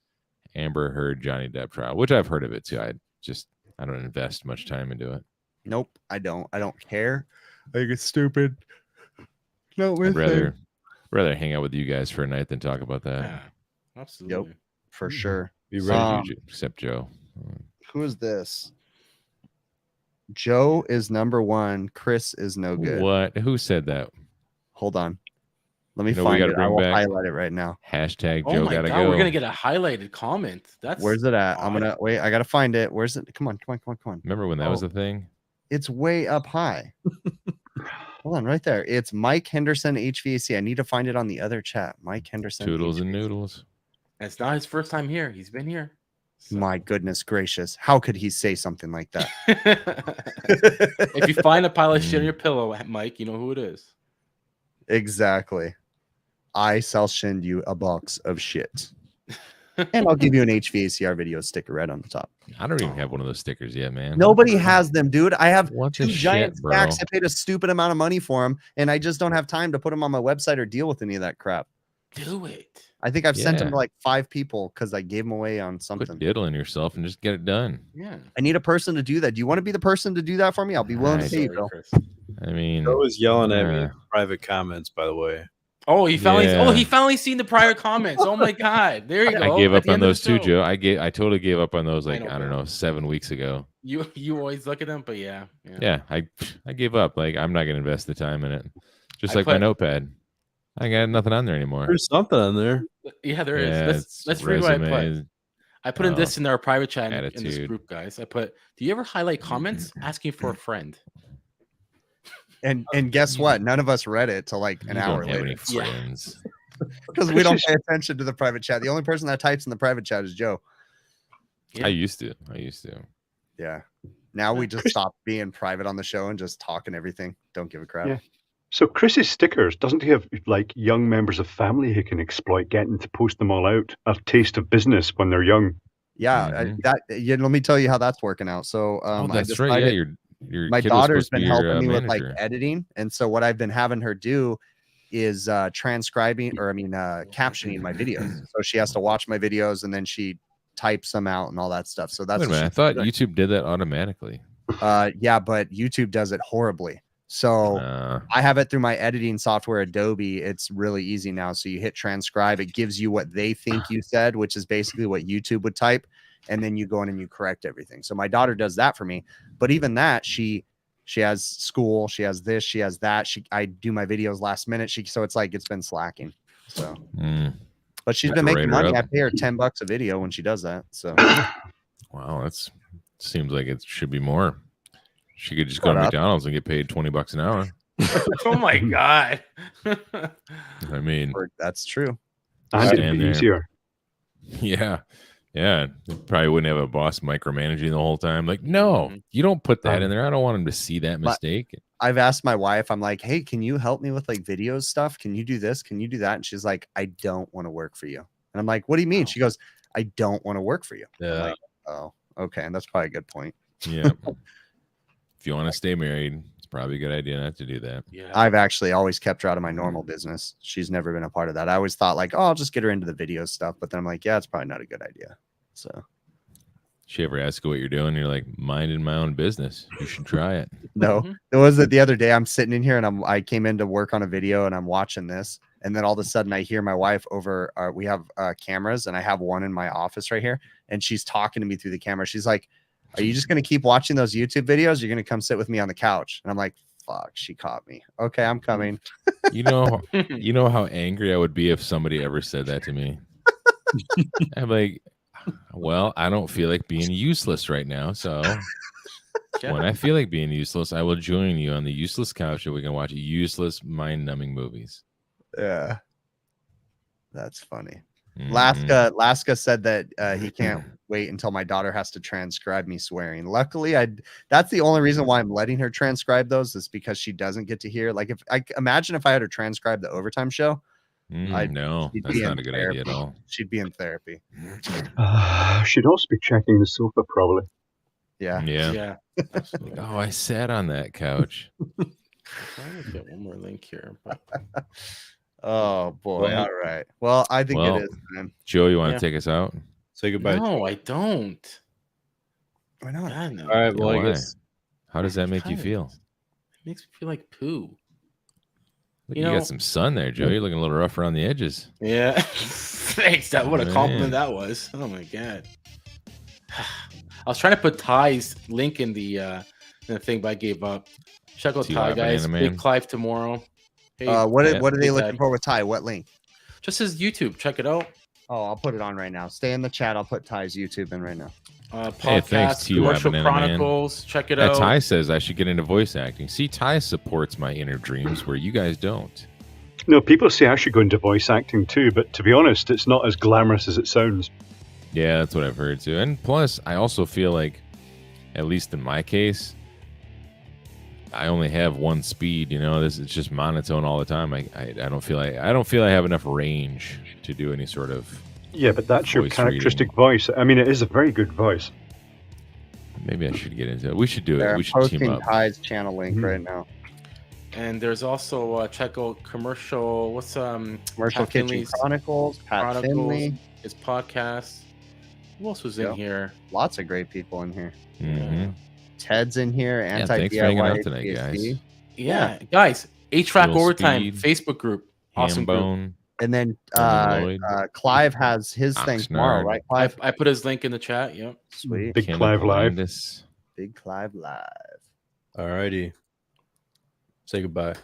Amber Heard Johnny Depp trial, which I've heard of it too. I don't invest much time into it. Nope, I don't care. I think it's stupid. No, I'd rather hang out with you guys for a night than talk about that. Yeah, absolutely. for sure. Be Except ready. you, except Joe. Who is this? Joe is number one. Chris is no good. What? Who said that? Hold on. Let me You know we find gotta it. I bring will back- highlight it right now. Hashtag Oh Joe my gotta god, go. we're gonna get a highlighted comment. That's Where's it at? I'm odd. gonna wait. I gotta find it. Where's it? Come on. Remember when that was Oh. the thing? It's way up high. Hold on, right there. It's Mike Henderson HVAC. I need to find it on the other chat. Mike Henderson. Toodles and HVAC. noodles. It's not his first time here. He's been here. So- My goodness gracious. How could he say something like that? If you find a pile of shit on your pillow, Mike, you know who it is. Exactly. I shall send you a box of shit. And I'll give you an HVACR video sticker right on the top. I don't even have one of those stickers yet, man. Nobody has them, dude. I have What two the giant shit, bro? stacks. I paid a stupid amount of money for them, and I just don't have time to put them on my website or deal with any of that crap. Do it. I think I've sent them Yeah. to like 5 people because I gave them away on Quit something. diddling yourself and just get it done. Yeah. I need a person to do that. Do you want to be the person to do that for me? I'll be willing to Nice. pay you, Sorry, Bill. Chris. I mean, Joe was yelling at me Yeah. in private comments, by the way. Oh, he finally. Yeah. Oh, he finally seen the prior comments. Oh my god, there you go. I gave At up the on end of those the too, show. Joe. I totally gave up on those like know, I don't bro. know 7 weeks ago. You always look at them, but yeah. Yeah, I gave up. Like I'm not gonna invest the time in it. Just I like my put- notepad. I got nothing on there anymore. There's something on there. Yeah, there is. Yeah, Let's it's read what I put. resumes. I put in this in our private chat in this attitude. group, guys. I put, do you ever highlight comments asking for a friend? And guess what? None of us read it till like an You hour don't have later any Yeah. friends. because we don't pay attention to the private chat. The only person that types in the private chat is Joe. Yeah. I used to. Yeah. Now we just stop being private on the show and just talking everything. Don't give a crap. Yeah. So Chris's stickers, doesn't he have like young members of family he can exploit, getting to post them all out? A taste of business when they're young. Yeah, let me tell you how that's working out. So I that's right. Yeah, your my kid was daughter's supposed to been be helping your me with like manager. editing, and so what I've been having her do is transcribing, or captioning my videos. So she has to watch my videos and then she types them out and all that stuff. So that's Wait a minute, I thought YouTube did that automatically. Yeah, but YouTube does it horribly. So I have it through my editing software, Adobe. It's really easy now. So you hit transcribe, it gives you what they think you said, which is basically what YouTube would type, and then you go in and you correct everything. So my daughter does that for me. But even that, she has school, she has this, she has that. I do my videos last minute. So it's like it's been slacking. So but she's been making money. I pay her $10 a video when she does that. So wow, that's seems like it should be more. She could just go to McDonald's and get paid $20 an hour. Oh my god! I mean, that's true. And it'd be easier. Yeah. Probably wouldn't have a boss micromanaging the whole time. Like, no, you don't put that in there. I don't want him to see that mistake. I've asked my wife, I'm like, hey, can you help me with like videos stuff? Can you do this? Can you do that? And she's like, I don't want to work for you. And I'm like, what do you mean? She goes, I don't want to work for you. Yeah. I'm like, oh, okay. And that's probably a good point. Yeah. If you want to stay married, it's probably a good idea not to do that. Yeah. I've actually always kept her out of my normal business. She's never been a part of that. I always thought like, oh, I'll just get her into the video stuff. But then I'm like, yeah, it's probably not a good idea. So she ever ask you what you're doing? You're like, minding my own business. You should try it. No, it was the other day. I'm sitting in here and I came in to work on a video and I'm watching this. And then all of a sudden I hear my wife over, we have cameras and I have one in my office right here. And she's talking to me through the camera. She's like, are you just going to keep watching those YouTube videos? You're going to come sit with me on the couch. And I'm like, fuck, she caught me. Okay, I'm coming. You know how angry I would be if somebody ever said that to me. I'm like, well, I don't feel like being useless right now. So when I feel like being useless, I will join you on the useless couch and we can watch useless, mind-numbing movies. Yeah. That's funny. Mm-hmm. Laska said that he can't wait until my daughter has to transcribe me swearing. Luckily, that's the only reason why I'm letting her transcribe those, is because she doesn't get to hear. Like, if I imagine if I had her transcribe the Overtime show, no, that's not a good idea at all. She'd be in therapy. She'd also be checking the sofa, probably. Yeah. Like, oh, I sat on that couch. I'll get one more link here. Oh boy! All right. Well, I think it is time. Joe, you want to take us out? Say goodbye. No, I don't. Why not? God, no. All right. Well, I guess. How does that make you feel? It makes me feel like poo. You got some sun there, Joe. You're looking a little rough around the edges. Yeah. Thanks. What a compliment that was. Oh my god. I was trying to put Ty's link in the thing, but I gave up. Check out Ty, guys. Big Clive tomorrow. Hey, what are they looking for with Ty? What link? Just his YouTube. Check it out. Oh, I'll put it on right now. Stay in the chat. I'll put Ty's YouTube in right now. Podcast, Commercial Chronicles. Check it out. Ty says I should get into voice acting. See, Ty supports my inner dreams where you guys don't. No, people say I should go into voice acting too, but to be honest, it's not as glamorous as it sounds. Yeah, that's what I've heard too. And plus, I also feel like, at least in my case, I only have one speed. It's just monotone all the time. I don't feel I have enough range to do any sort of. Yeah, but that's your characteristic voice. I mean, it is a very good voice. Maybe I should get into it. We should do it. We should team up. Ty's channel link right now. And there's also check out commercial. What's Commercial Kitchen Chronicles? Pat Finley. His podcast. Who else was in here? Lots of great people in here. Mm-hmm. Ted's in here. Thanks for hanging out tonight, guys. Yeah, guys. HVAC Overtime Facebook group. Awesome group. And then Clive has his thing tomorrow, right, Clive? I put his link in the chat. Yep. Sweet. Big Clive Live. Big Clive Live. All righty. Say goodbye.